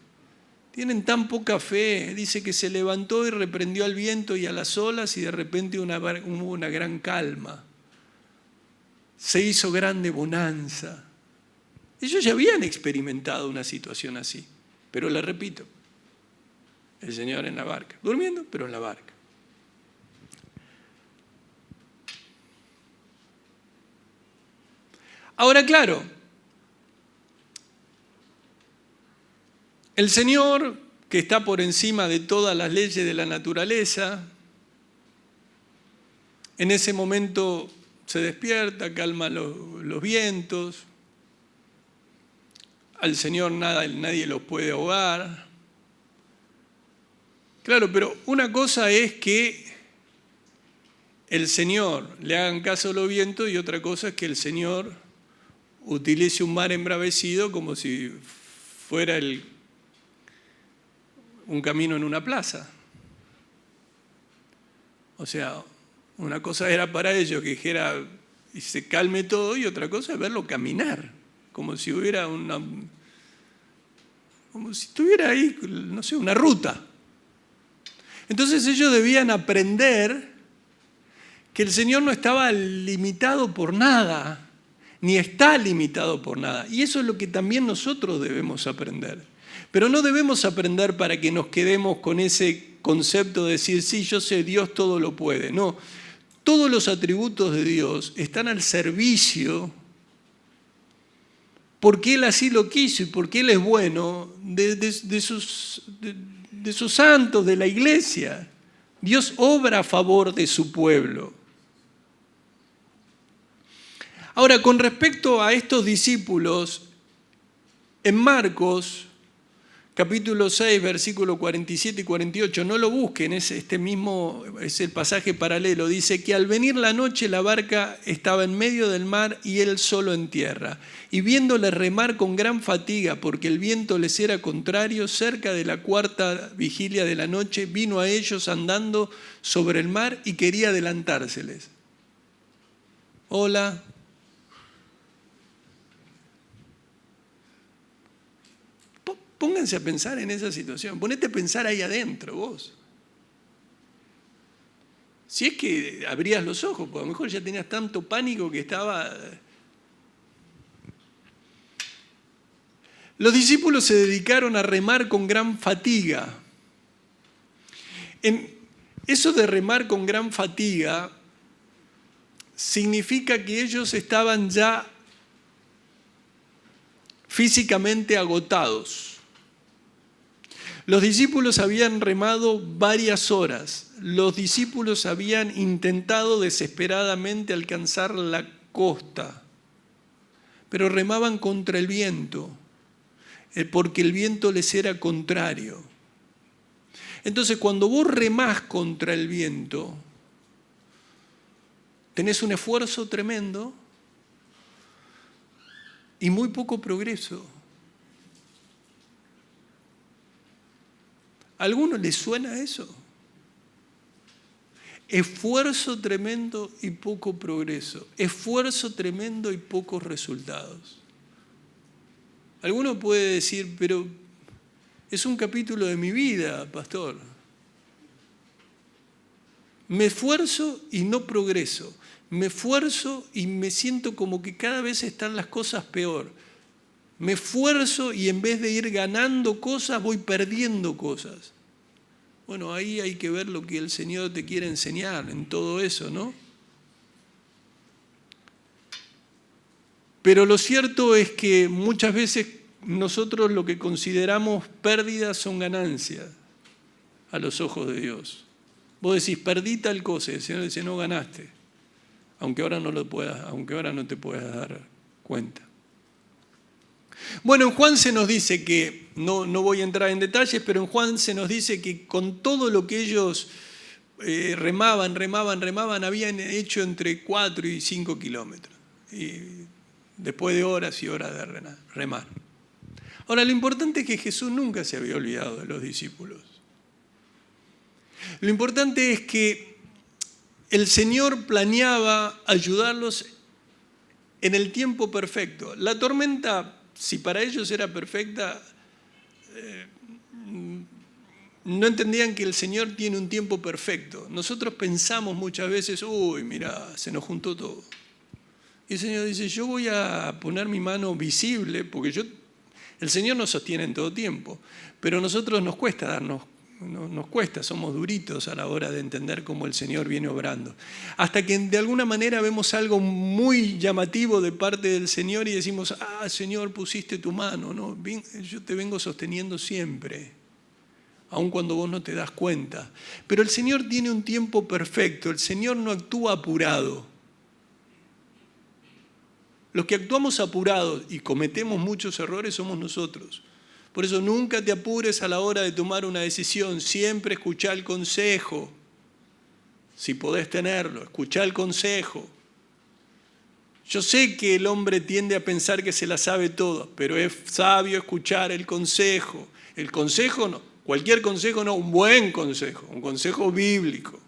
Tienen tan poca fe. Dice que se levantó y reprendió al viento y a las olas y de repente hubo una gran calma. Se hizo grande bonanza. Ellos ya habían experimentado una situación así. Pero le repito, el Señor en la barca, durmiendo, pero en la barca. Ahora, claro, el Señor, que está por encima de todas las leyes de la naturaleza, en ese momento se despierta, calma los vientos, al Señor nadie los puede ahogar. Claro, pero una cosa es que el Señor le hagan caso a los vientos y otra cosa es que el Señor utilice un mar embravecido como si fuera un camino en una plaza. O sea, una cosa era para ellos que dijera y se calme todo, y otra cosa es verlo caminar, como si hubiera como si tuviera ahí, no sé, una ruta. Entonces ellos debían aprender que el Señor no estaba limitado por nada, ni está limitado por nada. Y eso es lo que también nosotros debemos aprender. Pero no debemos aprender para que nos quedemos con ese concepto de decir: sí, yo sé, Dios todo lo puede. No, todos los atributos de Dios están al servicio, porque Él así lo quiso y porque Él es bueno, de sus santos, de la iglesia. Dios obra a favor de su pueblo. Ahora, con respecto a estos discípulos, en Marcos, capítulo 6, versículos 47 y 48, no lo busquen, es el pasaje paralelo. Dice que al venir la noche la barca estaba en medio del mar y él solo en tierra. Y viéndole remar con gran fatiga porque el viento les era contrario, cerca de la cuarta vigilia de la noche vino a ellos andando sobre el mar y quería adelantárseles. Hola. Pónganse a pensar en esa situación, ponete a pensar ahí adentro vos. Si es que abrías los ojos, porque a lo mejor ya tenías tanto pánico que estaba... Los discípulos se dedicaron a remar con gran fatiga. Eso de remar con gran fatiga significa que ellos estaban ya físicamente agotados. Los discípulos habían remado varias horas. Los discípulos habían intentado desesperadamente alcanzar la costa, pero remaban contra el viento, porque el viento les era contrario. Entonces, cuando vos remás contra el viento, tenés un esfuerzo tremendo y muy poco progreso. ¿A alguno le suena eso? Esfuerzo tremendo y poco progreso. Esfuerzo tremendo y pocos resultados. Alguno puede decir, pero es un capítulo de mi vida, pastor. Me esfuerzo y no progreso. Me esfuerzo y me siento como que cada vez están las cosas peor. Me esfuerzo y en vez de ir ganando cosas, voy perdiendo cosas. Bueno, ahí hay que ver lo que el Señor te quiere enseñar en todo eso, ¿no? Pero lo cierto es que muchas veces nosotros lo que consideramos pérdidas son ganancias a los ojos de Dios. Vos decís, perdí tal cosa, y el Señor dice, no ganaste, aunque ahora no te puedas dar cuenta. Bueno, en Juan se nos dice que, no voy a entrar en detalles, pero en Juan se nos dice que con todo lo que ellos remaban, habían hecho entre 4 y 5 kilómetros. Y después de horas y horas de remar. Ahora, lo importante es que Jesús nunca se había olvidado de los discípulos. Lo importante es que el Señor planeaba ayudarlos en el tiempo perfecto. La tormenta, si para ellos era perfecta, no entendían que el Señor tiene un tiempo perfecto. Nosotros pensamos muchas veces, uy, mira, se nos juntó todo. Y el Señor dice, yo voy a poner mi mano visible, porque el Señor nos sostiene en todo tiempo, pero a nosotros nos cuesta somos duritos a la hora de entender cómo el Señor viene obrando. Hasta que de alguna manera vemos algo muy llamativo de parte del Señor y decimos, Señor, pusiste tu mano, ¿no? Yo te vengo sosteniendo siempre, aun cuando vos no te das cuenta. Pero el Señor tiene un tiempo perfecto, el Señor no actúa apurado. Los que actuamos apurados y cometemos muchos errores somos nosotros. Por eso nunca te apures a la hora de tomar una decisión, siempre escuchá el consejo. Si podés tenerlo, escuchá el consejo. Yo sé que el hombre tiende a pensar que se la sabe todo, pero es sabio escuchar el consejo. El consejo no, cualquier consejo no, un buen consejo, un consejo bíblico.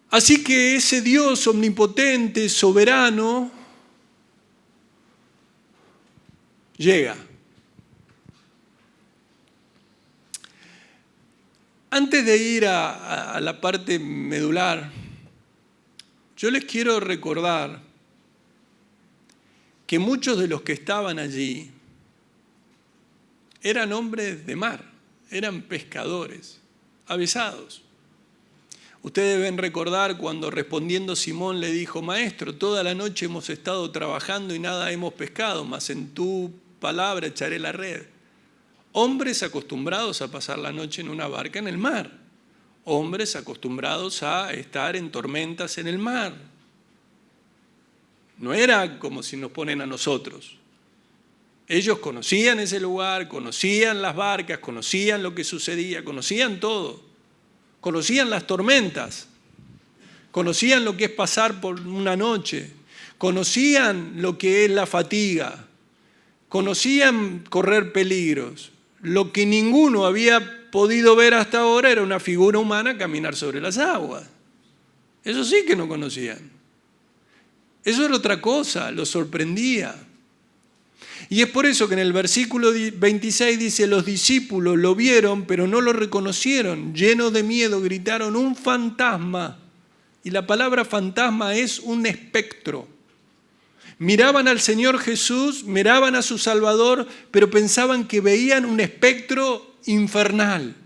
Así que ese Dios omnipotente, soberano, llega. Antes de ir a la parte medular, yo les quiero recordar que muchos de los que estaban allí eran hombres de mar, eran pescadores, avesados. Ustedes deben recordar cuando respondiendo Simón le dijo, Maestro, toda la noche hemos estado trabajando y nada hemos pescado, mas en tu palabra echaré la red. Hombres acostumbrados a pasar la noche en una barca en el mar. Hombres acostumbrados a estar en tormentas en el mar. No era como si nos ponen a nosotros. Ellos conocían ese lugar, conocían las barcas, conocían lo que sucedía, conocían todo. Conocían las tormentas, conocían lo que es pasar por una noche, conocían lo que es la fatiga, conocían correr peligros. Lo que ninguno había podido ver hasta ahora era una figura humana caminar sobre las aguas. Eso sí que no conocían. Eso era otra cosa, los sorprendía. Y es por eso que en el versículo 26 dice, los discípulos lo vieron, pero no lo reconocieron. Llenos de miedo, gritaron, ¡un fantasma! Y la palabra fantasma es un espectro. Miraban al Señor Jesús, miraban a su Salvador, pero pensaban que veían un espectro infernal.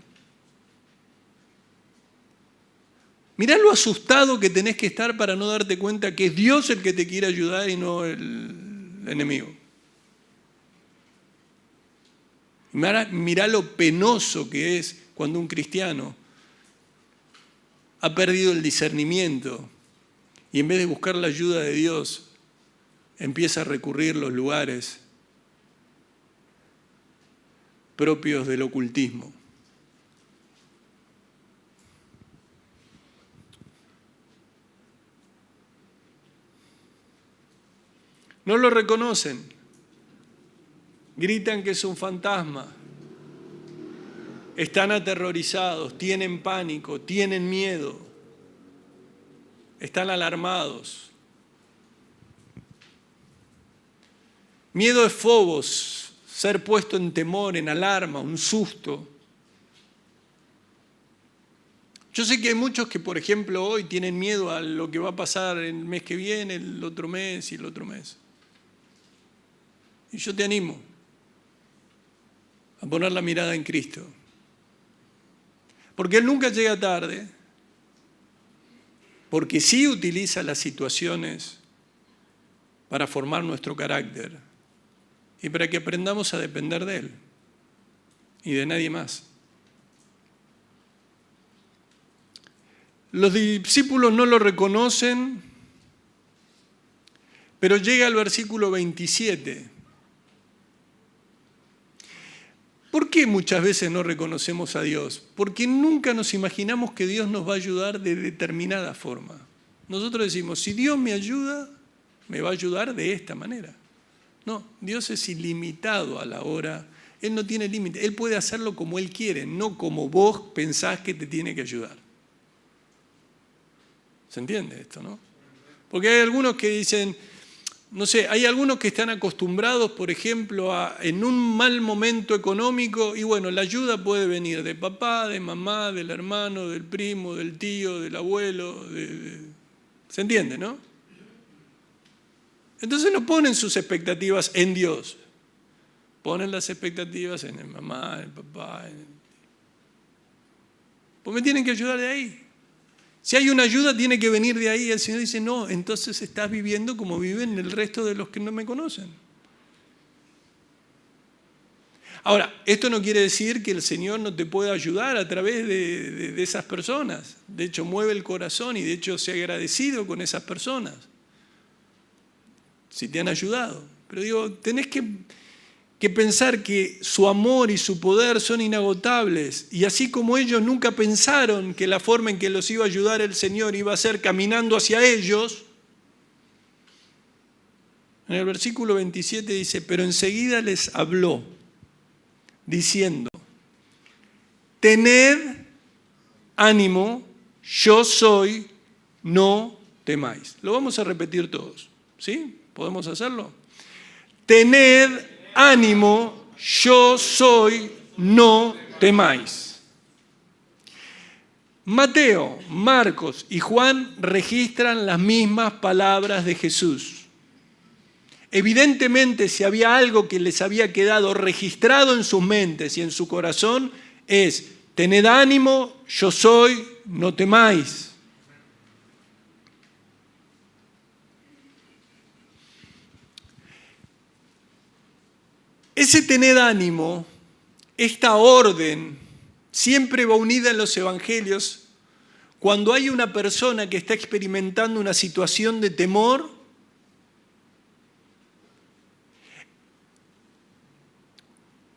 Mirá lo asustado que tenés que estar para no darte cuenta que es Dios el que te quiere ayudar y no el enemigo. Mirá lo penoso que es cuando un cristiano ha perdido el discernimiento y en vez de buscar la ayuda de Dios, empieza a recurrir a los lugares propios del ocultismo. No lo reconocen. Gritan que es un fantasma, están aterrorizados, tienen pánico, tienen miedo, están alarmados. Miedo es phobos, ser puesto en temor, en alarma, un susto. Yo sé que hay muchos que, por ejemplo, hoy tienen miedo a lo que va a pasar el mes que viene, el otro mes y el otro mes. Y yo te animo a poner la mirada en Cristo. Porque Él nunca llega tarde, porque sí utiliza las situaciones para formar nuestro carácter y para que aprendamos a depender de Él y de nadie más. Los discípulos no lo reconocen, pero llega al versículo 27. ¿Por qué muchas veces no reconocemos a Dios? Porque nunca nos imaginamos que Dios nos va a ayudar de determinada forma. Nosotros decimos, si Dios me ayuda, me va a ayudar de esta manera. No, Dios es ilimitado a la hora. Él no tiene límite. Él puede hacerlo como Él quiere, no como vos pensás que te tiene que ayudar. ¿Se entiende esto, no? Porque hay algunos que dicen, no sé, hay algunos que están acostumbrados, por ejemplo, en un mal momento económico, y bueno, la ayuda puede venir de papá, de mamá, del hermano, del primo, del tío, del abuelo, ¿se entiende, no? Entonces no ponen sus expectativas en Dios, ponen las expectativas en el mamá, en el papá, pues me tienen que ayudar de ahí. Si hay una ayuda, tiene que venir de ahí. El Señor dice, no, entonces estás viviendo como viven el resto de los que no me conocen. Ahora, esto no quiere decir que el Señor no te pueda ayudar a través de esas personas. De hecho, mueve el corazón y de hecho, sea agradecido con esas personas. Si te han ayudado. Pero digo, tenés que pensar que su amor y su poder son inagotables. Y así como ellos nunca pensaron que la forma en que los iba a ayudar el Señor iba a ser caminando hacia ellos, en el versículo 27 dice, pero enseguida les habló, diciendo, tened ánimo, yo soy, no temáis. Lo vamos a repetir todos, ¿sí? ¿Podemos hacerlo? Tened ánimo, yo soy, no temáis. Mateo, Marcos y Juan registran las mismas palabras de Jesús. Evidentemente, si había algo que les había quedado registrado en sus mentes y en su corazón, es, tened ánimo, yo soy, no temáis. Ese tened ánimo, esta orden, siempre va unida en los evangelios. Cuando hay una persona que está experimentando una situación de temor,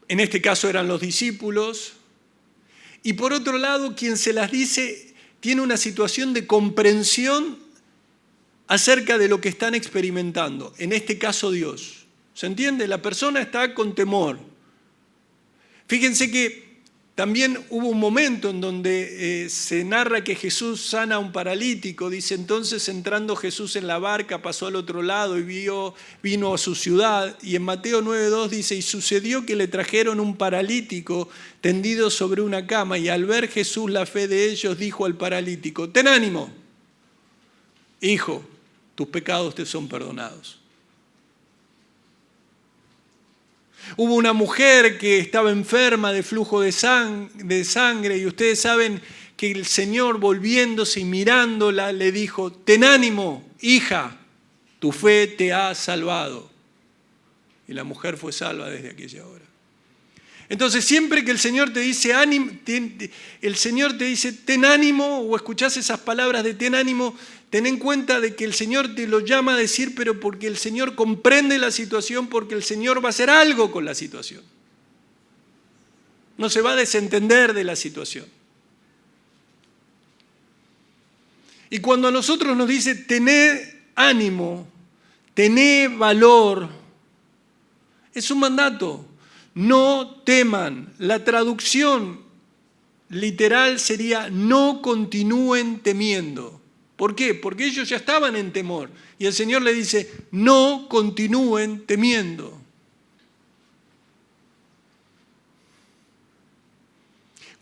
en este caso eran los discípulos, y por otro lado, quien se las dice tiene una situación de comprensión acerca de lo que están experimentando, en este caso Dios. ¿Se entiende? La persona está con temor. Fíjense que también hubo un momento en donde se narra que Jesús sana a un paralítico. Dice, entonces entrando Jesús en la barca pasó al otro lado y vino a su ciudad. Y en Mateo 9:2 dice, y sucedió que le trajeron un paralítico tendido sobre una cama. Y al ver Jesús la fe de ellos, dijo al paralítico, ten ánimo, hijo, tus pecados te son perdonados. Hubo una mujer que estaba enferma de flujo de sangre y ustedes saben que el Señor, volviéndose y mirándola, le dijo, ten ánimo, hija, tu fe te ha salvado. Y la mujer fue salva desde aquella hora. Entonces, siempre que el Señor te dice ánimo, ten ánimo, o escuchás esas palabras de ten ánimo, ten en cuenta de que el Señor te lo llama a decir, pero porque el Señor comprende la situación, porque el Señor va a hacer algo con la situación. No se va a desentender de la situación. Y cuando a nosotros nos dice tener ánimo, tener valor, es un mandato. No teman. La traducción literal sería no continúen temiendo. ¿Por qué? Porque ellos ya estaban en temor. Y el Señor le dice, no continúen temiendo.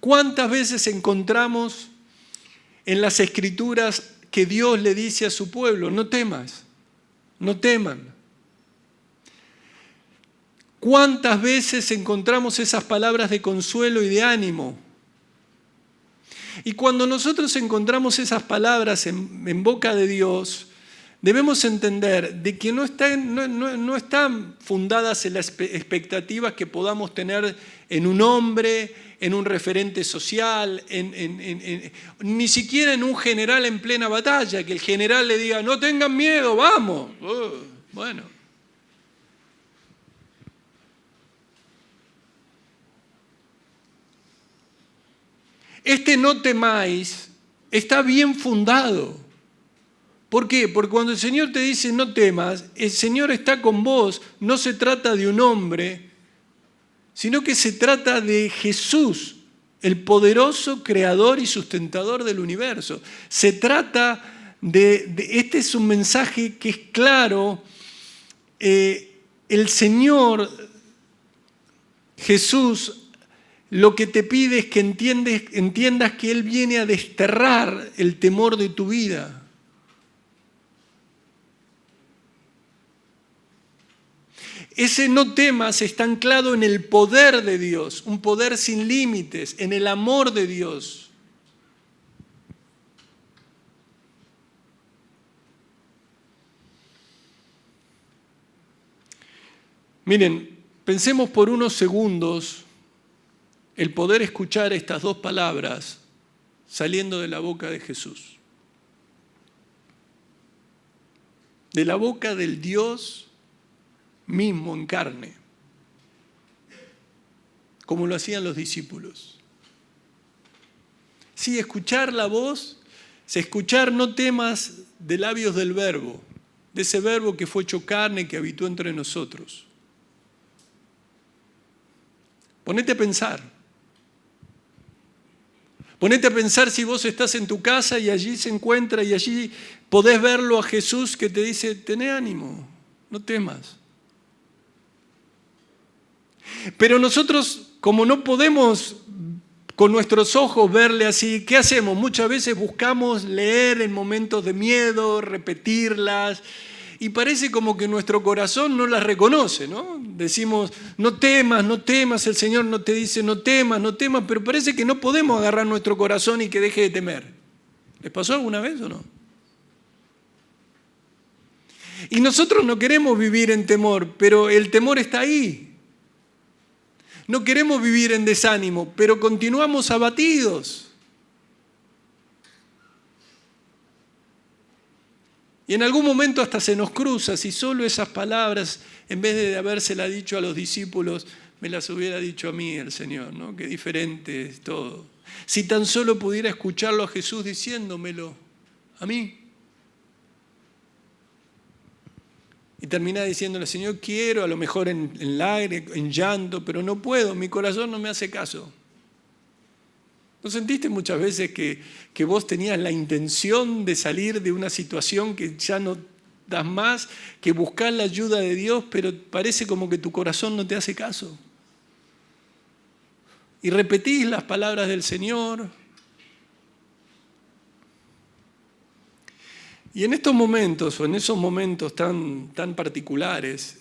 ¿Cuántas veces encontramos en las Escrituras que Dios le dice a su pueblo, no temas, no teman? ¿Cuántas veces encontramos esas palabras de consuelo y de ánimo? Y cuando nosotros encontramos esas palabras en boca de Dios, debemos entender de que no están fundadas en las expectativas que podamos tener en un hombre, en un referente social, ni siquiera en un general en plena batalla, que el general le diga, no tengan miedo, vamos. Bueno. Este no temáis está bien fundado. ¿Por qué? Porque cuando el Señor te dice no temas, el Señor está con vos. No se trata de un hombre, sino que se trata de Jesús, el poderoso creador y sustentador del universo. Se trata este es un mensaje que es claro. El Señor Jesús lo que te pide es que entiendas que Él viene a desterrar el temor de tu vida. Ese no temas está anclado en el poder de Dios, un poder sin límites, en el amor de Dios. Miren, pensemos por unos segundos el poder escuchar estas dos palabras saliendo de la boca de Jesús. De la boca del Dios mismo en carne, como lo hacían los discípulos. Sí, escuchar la voz, escuchar no temas de labios del Verbo, de ese Verbo que fue hecho carne, que habitó entre nosotros. Ponete a pensar. Ponete a pensar si vos estás en tu casa y allí se encuentra y allí podés verlo a Jesús que te dice, tené ánimo, no temas. Pero nosotros, como no podemos con nuestros ojos verle así, ¿qué hacemos? Muchas veces buscamos leer en momentos de miedo, repetirlas, y parece como que nuestro corazón no las reconoce, ¿no? Decimos, no temas, el Señor no te dice no temas, pero parece que no podemos agarrar nuestro corazón y que deje de temer. ¿Les pasó alguna vez o no? Y nosotros no queremos vivir en temor, pero el temor está ahí. No queremos vivir en desánimo, pero continuamos abatidos. Y en algún momento hasta se nos cruza, si solo esas palabras, en vez de habérsela dicho a los discípulos, me las hubiera dicho a mí el Señor, ¿no? Qué diferente es todo. Si tan solo pudiera escucharlo a Jesús diciéndomelo a mí. Y terminar diciéndole, Señor, quiero, a lo mejor en lágrimas, en llanto, pero no puedo, mi corazón no me hace caso. ¿No sentiste muchas veces que vos tenías la intención de salir de una situación que ya no das más, que buscar la ayuda de Dios, pero parece como que tu corazón no te hace caso? Y repetís las palabras del Señor. Y en estos momentos, o en esos momentos tan particulares,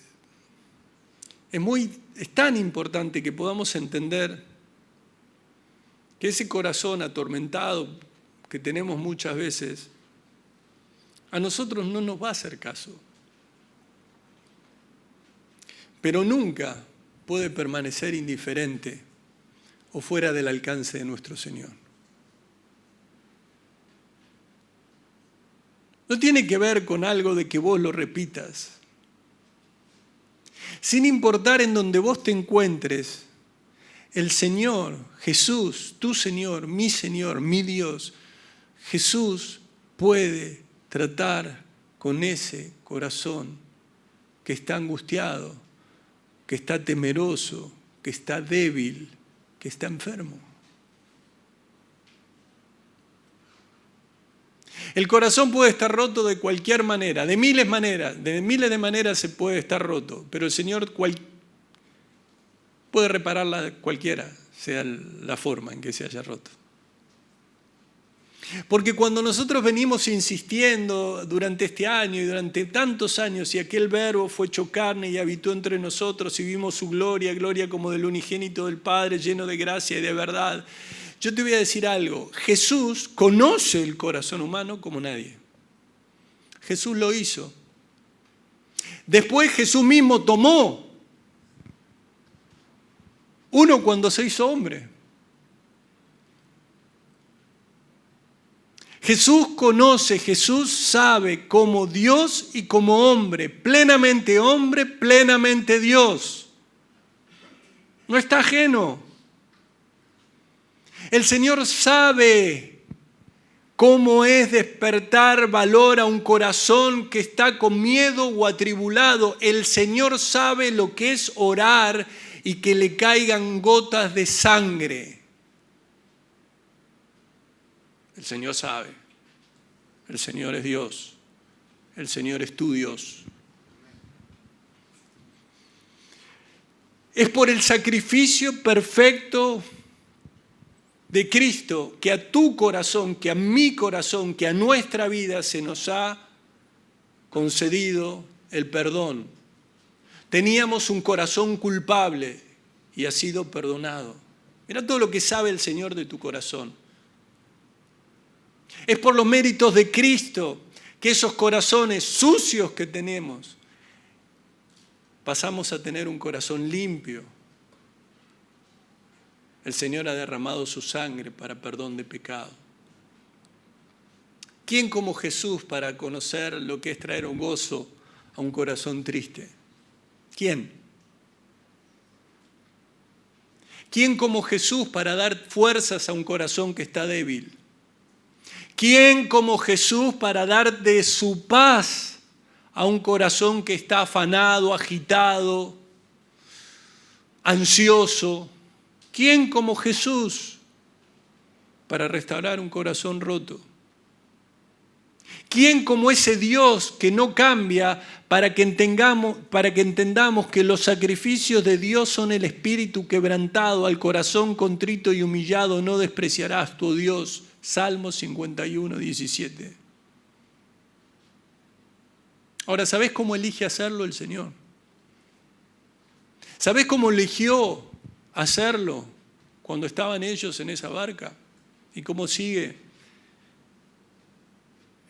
es tan importante que podamos entender que ese corazón atormentado que tenemos muchas veces, a nosotros no nos va a hacer caso. Pero nunca puede permanecer indiferente o fuera del alcance de nuestro Señor. No tiene que ver con algo de que vos lo repitas. Sin importar en donde vos te encuentres, el Señor, Jesús, tu Señor, mi Dios, Jesús puede tratar con ese corazón que está angustiado, que está temeroso, que está débil, que está enfermo. El corazón puede estar roto de cualquier manera, de miles de maneras se puede estar roto, pero el Señor puede repararla cualquiera, sea la forma en que se haya roto. Porque cuando nosotros venimos insistiendo durante este año y durante tantos años, y aquel verbo fue hecho carne y habitó entre nosotros y vimos su gloria, gloria como del unigénito del Padre, lleno de gracia y de verdad. Yo te voy a decir algo, Jesús conoce el corazón humano como nadie. Jesús lo hizo. Después Jesús mismo tomó uno cuando se hizo hombre. Jesús conoce, Jesús sabe como Dios y como hombre, plenamente Dios. No está ajeno. El Señor sabe cómo es despertar valor a un corazón que está con miedo o atribulado. El Señor sabe lo que es orar y que le caigan gotas de sangre. El Señor sabe. El Señor es Dios. El Señor es tu Dios. Es por el sacrificio perfecto de Cristo que a tu corazón, que a mi corazón, que a nuestra vida se nos ha concedido el perdón. Teníamos un corazón culpable y ha sido perdonado. Mira todo lo que sabe el Señor de tu corazón. Es por los méritos de Cristo que esos corazones sucios que tenemos, pasamos a tener un corazón limpio. El Señor ha derramado su sangre para perdón de pecado. ¿Quién como Jesús para conocer lo que es traer un gozo a un corazón triste? ¿Quién? ¿Quién como Jesús para dar fuerzas a un corazón que está débil? ¿Quién como Jesús para dar de su paz a un corazón que está afanado, agitado, ansioso? ¿Quién como Jesús para restaurar un corazón roto? ¿Quién como ese Dios que no cambia para que entendamos que los sacrificios de Dios son el espíritu quebrantado, al corazón contrito y humillado no despreciarás tu Dios? Salmo 51, 17. Ahora, ¿sabés cómo elige hacerlo el Señor? ¿Sabés cómo eligió hacerlo cuando estaban ellos en esa barca? ¿Y cómo sigue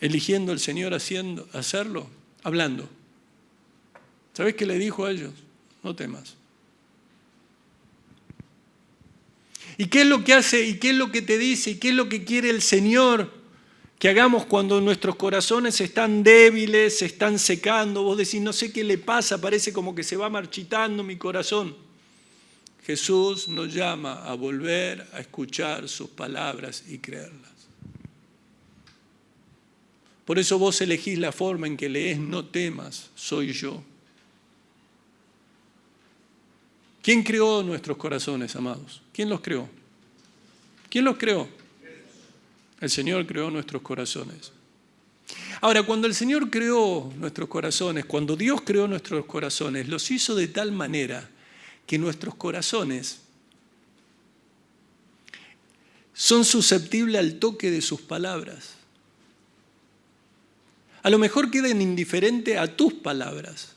eligiendo el Señor hacerlo? Hablando. ¿Sabés qué le dijo a ellos? No temas. ¿Y qué es lo que hace? ¿Y qué es lo que te dice? ¿Y qué es lo que quiere el Señor que hagamos cuando nuestros corazones están débiles, se están secando? Vos decís, no sé qué le pasa, parece como que se va marchitando mi corazón. Jesús nos llama a volver a escuchar sus palabras y creerlas. Por eso vos elegís la forma en que lees, no temas, soy yo. ¿Quién creó nuestros corazones, amados? ¿Quién los creó? ¿Quién los creó? El Señor creó nuestros corazones. Ahora, cuando el Señor creó nuestros corazones, cuando Dios creó nuestros corazones, los hizo de tal manera que nuestros corazones son susceptibles al toque de sus palabras. A lo mejor quedan indiferentes a tus palabras.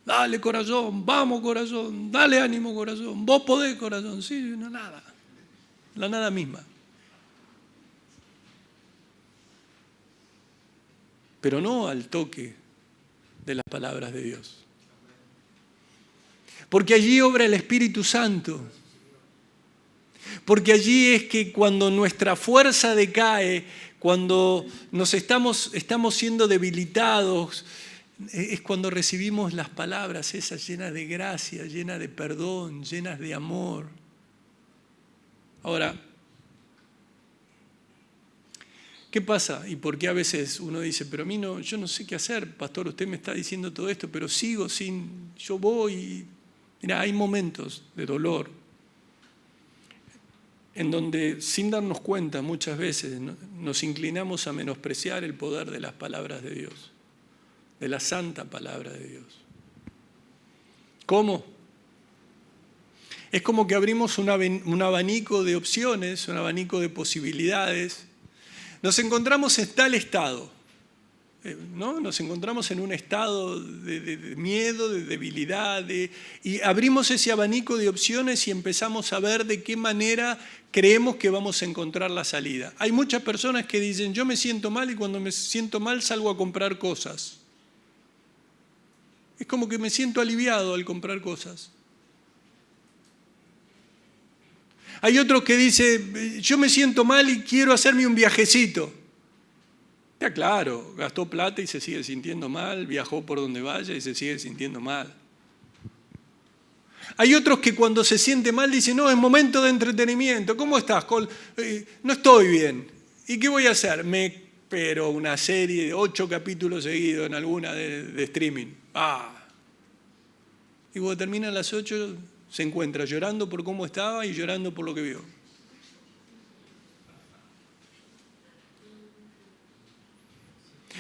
Dale, corazón, vamos, corazón, dale ánimo, corazón, vos podés, corazón. Sí, no, nada. La nada misma. Pero no al toque de las palabras de Dios. Porque allí obra el Espíritu Santo. Porque allí es que cuando nuestra fuerza decae, cuando estamos siendo debilitados, es cuando recibimos las palabras esas llenas de gracia, llenas de perdón, llenas de amor. Ahora, ¿qué pasa? ¿Y por qué a veces uno dice, pero a mí no, yo no sé qué hacer, pastor, usted me está diciendo todo esto, pero sigo yo voy. Mira, hay momentos de dolor en donde sin darnos cuenta muchas veces nos inclinamos a menospreciar el poder de las palabras de Dios, de la santa palabra de Dios. ¿Cómo? Es como que abrimos un abanico de opciones, un abanico de posibilidades. Nos encontramos en tal estado, ¿no? Nos encontramos en un estado de miedo, de debilidad, y abrimos ese abanico de opciones y empezamos a ver de qué manera creemos que vamos a encontrar la salida. Hay muchas personas que dicen, yo me siento mal y cuando me siento mal salgo a comprar cosas. Es como que me siento aliviado al comprar cosas. Hay otros que dicen, yo me siento mal y quiero hacerme un viajecito. Ya claro, gastó plata y se sigue sintiendo mal, viajó por donde vaya y se sigue sintiendo mal. Hay otros que cuando se siente mal dicen, no, es momento de entretenimiento. ¿Cómo estás, Col? No estoy bien. ¿Y qué voy a hacer? Me espero una serie de 8 capítulos seguidos en alguna de streaming. Y cuando terminan las 8 se encuentra llorando por cómo estaba y llorando por lo que vio.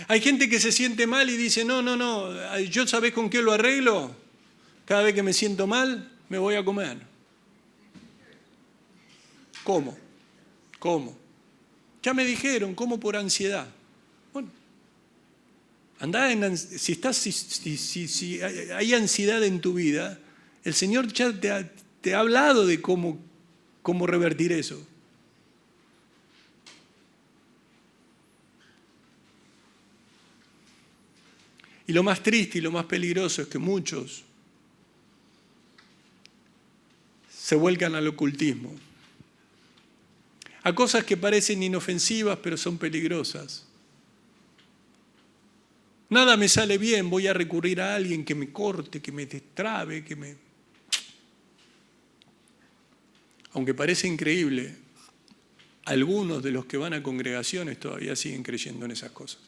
Hay gente que se siente mal y dice, no, ¿yo sabés con qué lo arreglo? Cada vez que me siento mal, me voy a comer. ¿Cómo? Ya me dijeron, ¿cómo por ansiedad? Bueno, si hay ansiedad en tu vida, el Señor ya te ha hablado de cómo revertir eso. Y lo más triste y lo más peligroso es que muchos se vuelcan al ocultismo, a cosas que parecen inofensivas pero son peligrosas. Nada me sale bien, voy a recurrir a alguien que me corte, que me destrabe, Aunque parece increíble, algunos de los que van a congregaciones todavía siguen creyendo en esas cosas.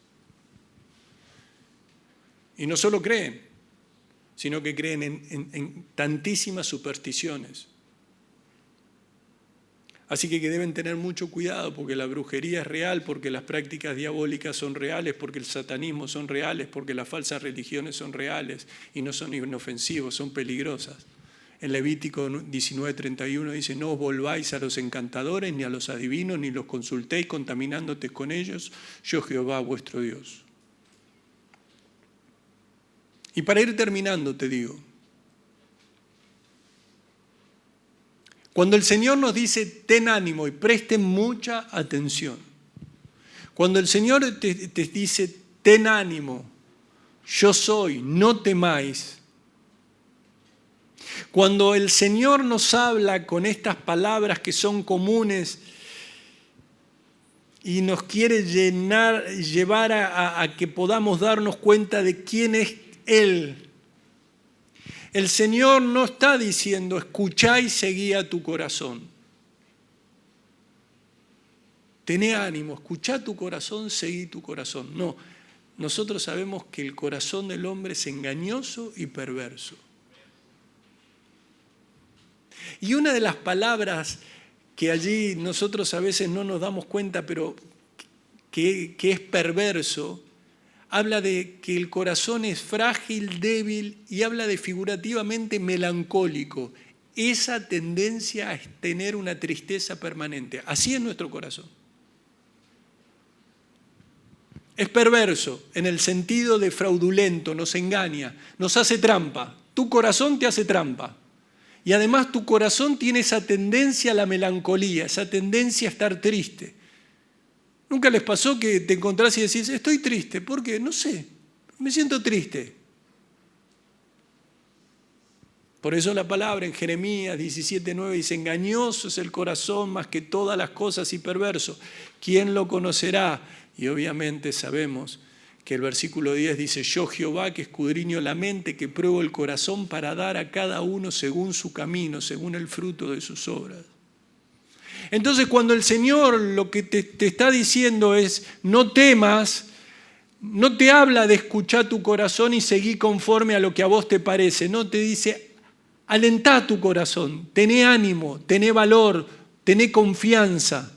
Y no solo creen, sino que creen en tantísimas supersticiones. Así que deben tener mucho cuidado porque la brujería es real, porque las prácticas diabólicas son reales, porque el satanismo son reales, porque las falsas religiones son reales y no son inofensivos, son peligrosas. En Levítico 19:31 dice, no os volváis a los encantadores, ni a los adivinos, ni los consultéis contaminándote con ellos, yo Jehová vuestro Dios. Y para ir terminando te digo, cuando el Señor nos dice ten ánimo y presten mucha atención, cuando el Señor te dice ten ánimo, yo soy, no temáis, cuando el Señor nos habla con estas palabras que son comunes y nos quiere llevar a que podamos darnos cuenta de quién es Él, El Señor no está diciendo, escuchá y seguí a tu corazón. Tené ánimo, escuchá tu corazón, seguí tu corazón. No, nosotros sabemos que el corazón del hombre es engañoso y perverso. Y una de las palabras que allí nosotros a veces no nos damos cuenta, pero que es perverso, habla de que el corazón es frágil, débil y habla de figurativamente melancólico. Esa tendencia a tener una tristeza permanente. Así es nuestro corazón. Es perverso en el sentido de fraudulento, nos engaña, nos hace trampa. Tu corazón te hace trampa. Y además tu corazón tiene esa tendencia a la melancolía, esa tendencia a estar triste. ¿Nunca les pasó que te encontrás y decís, estoy triste? ¿Por qué? No sé, me siento triste. Por eso la palabra en Jeremías 17:9 dice, engañoso es el corazón más que todas las cosas y perverso. ¿Quién lo conocerá? Y obviamente sabemos que el versículo 10 dice, yo Jehová que escudriño la mente, que pruebo el corazón para dar a cada uno según su camino, según el fruto de sus obras. Entonces cuando el Señor lo que te está diciendo es, no temas, no te habla de escuchar tu corazón y seguir conforme a lo que a vos te parece, no, te dice, alentá tu corazón, tené ánimo, tené valor, tené confianza.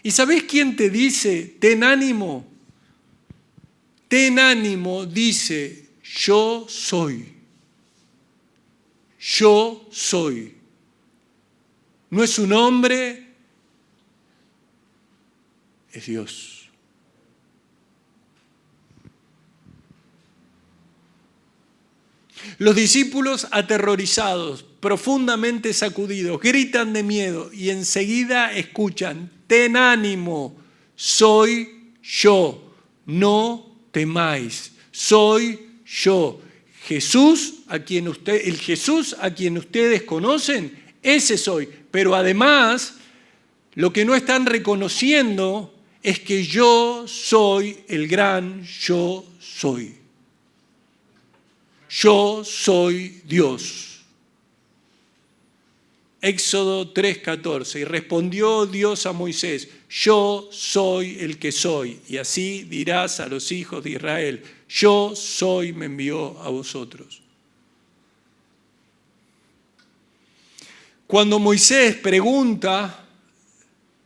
¿Y sabés quién te dice, ten ánimo? Ten ánimo, dice, yo soy. Yo soy. No es un hombre, es Dios. Los discípulos aterrorizados, profundamente sacudidos, gritan de miedo y enseguida escuchan, ten ánimo, soy yo, no temáis, soy yo. Jesús, el Jesús a quien ustedes conocen, ese soy. Pero además, lo que no están reconociendo es que yo soy el gran yo soy. Yo soy Dios. Éxodo 3:14, y respondió Dios a Moisés, yo soy el que soy, y así dirás a los hijos de Israel, yo soy, me envió a vosotros. Cuando Moisés pregunta,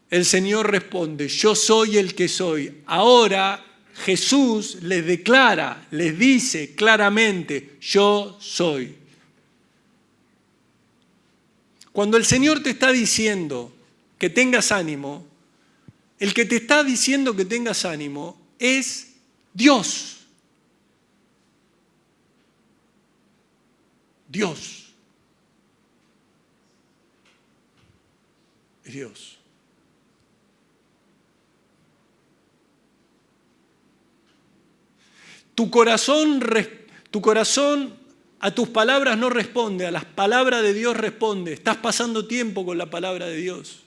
el Señor responde, yo soy el que soy. Ahora Jesús les declara, les dice claramente, yo soy. Cuando el Señor te está diciendo que tengas ánimo, el que te está diciendo que tengas ánimo es Dios. Dios. Es Dios. Tu corazón a tus palabras no responde, a las palabras de Dios responde. Estás pasando tiempo con la palabra de Dios.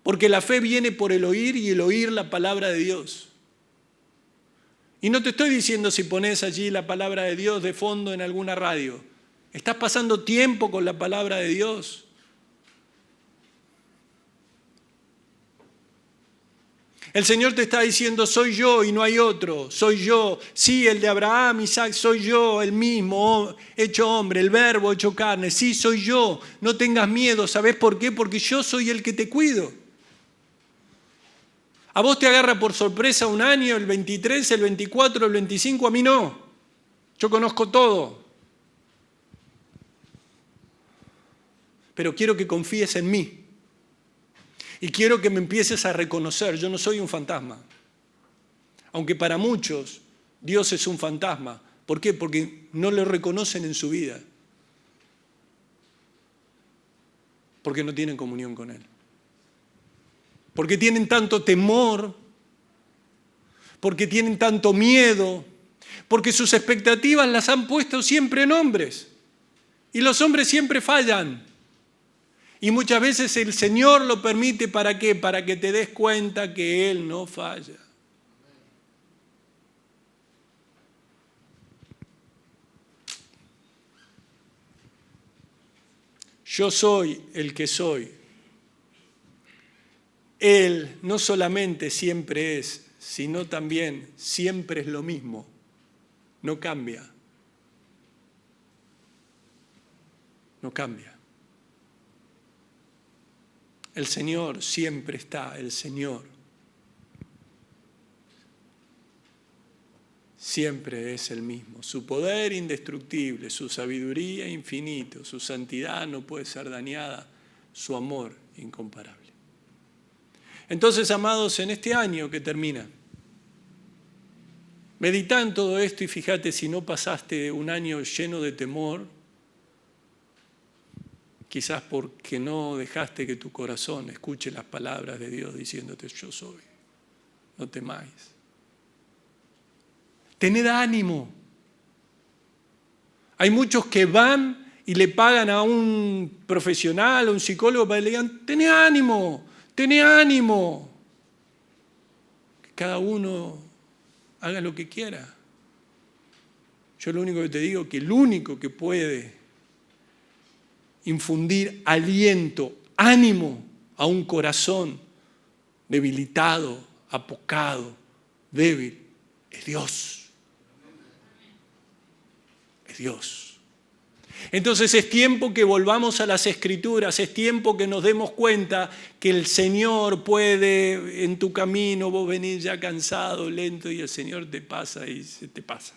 Porque la fe viene por el oír y el oír la palabra de Dios. Y no te estoy diciendo si pones allí la palabra de Dios de fondo en alguna radio. Estás pasando tiempo con la palabra de Dios. El Señor te está diciendo, soy yo y no hay otro, soy yo, sí, el de Abraham, Isaac, soy yo, el mismo, hecho hombre, el verbo hecho carne, sí, soy yo, no tengas miedo, ¿sabés por qué? Porque yo soy el que te cuido. A vos te agarra por sorpresa un año, el 23, el 24, el 25, a mí no, yo conozco todo. Pero quiero que confíes en mí. Y quiero que me empieces a reconocer, yo no soy un fantasma. Aunque para muchos Dios es un fantasma. ¿Por qué? Porque no lo reconocen en su vida. Porque no tienen comunión con Él. Porque tienen tanto temor. Porque tienen tanto miedo. Porque sus expectativas las han puesto siempre en hombres. Y los hombres siempre fallan. Y muchas veces el Señor lo permite, ¿para qué? Para que te des cuenta que Él no falla. Yo soy el que soy. Él no solamente siempre es, sino también siempre es lo mismo. No cambia. No cambia. El Señor siempre está, el Señor siempre es el mismo. Su poder indestructible, su sabiduría infinito, su santidad no puede ser dañada, su amor incomparable. Entonces, amados, en este año que termina, meditá en todo esto y fíjate si no pasaste un año lleno de temor, quizás porque no dejaste que tu corazón escuche las palabras de Dios diciéndote: yo soy, no temáis. Tened ánimo. Hay muchos que van y le pagan a un profesional, a un psicólogo para que le digan: tené ánimo, tené ánimo. Que cada uno haga lo que quiera. Yo lo único que te digo es que el único que puede infundir aliento, ánimo a un corazón debilitado, apocado, débil, es Dios. Es Dios. Entonces es tiempo que volvamos a las Escrituras, es tiempo que nos demos cuenta que el Señor puede, en tu camino, vos venís ya cansado, lento, y el Señor te pasa y se te pasa.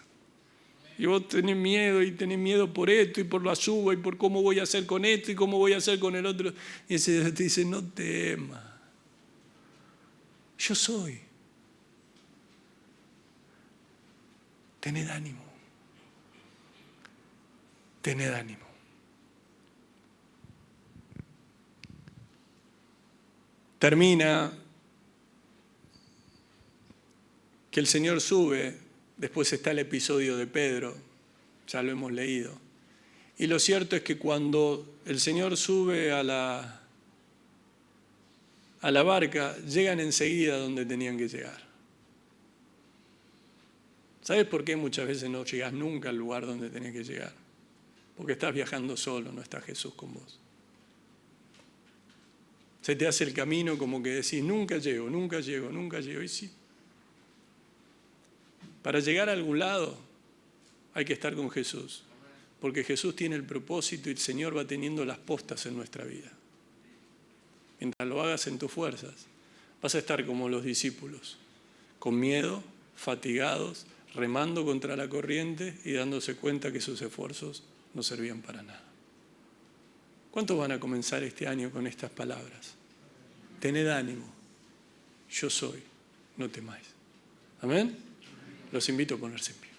Y vos tenés miedo, y tenés miedo por esto, y por las uvas, y por cómo voy a hacer con esto, y cómo voy a hacer con el otro. Y el Señor te dice: no temas, yo soy. Tened ánimo. Tened ánimo. Termina que el Señor sube. Después está el episodio de Pedro, ya lo hemos leído. Y lo cierto es que cuando el Señor sube a la barca, llegan enseguida donde tenían que llegar. ¿Sabes por qué muchas veces no llegas nunca al lugar donde tenés que llegar? Porque estás viajando solo, no está Jesús con vos. Se te hace el camino como que decís: nunca llego, nunca llego, nunca llego. Y sí. Para llegar a algún lado hay que estar con Jesús, porque Jesús tiene el propósito y el Señor va teniendo las postas en nuestra vida. Mientras lo hagas en tus fuerzas, vas a estar como los discípulos, con miedo, fatigados, remando contra la corriente y dándose cuenta que sus esfuerzos no servían para nada. ¿Cuántos van a comenzar este año con estas palabras? Tened ánimo, yo soy, no temáis. Amén. Los invito a ponerse en pie.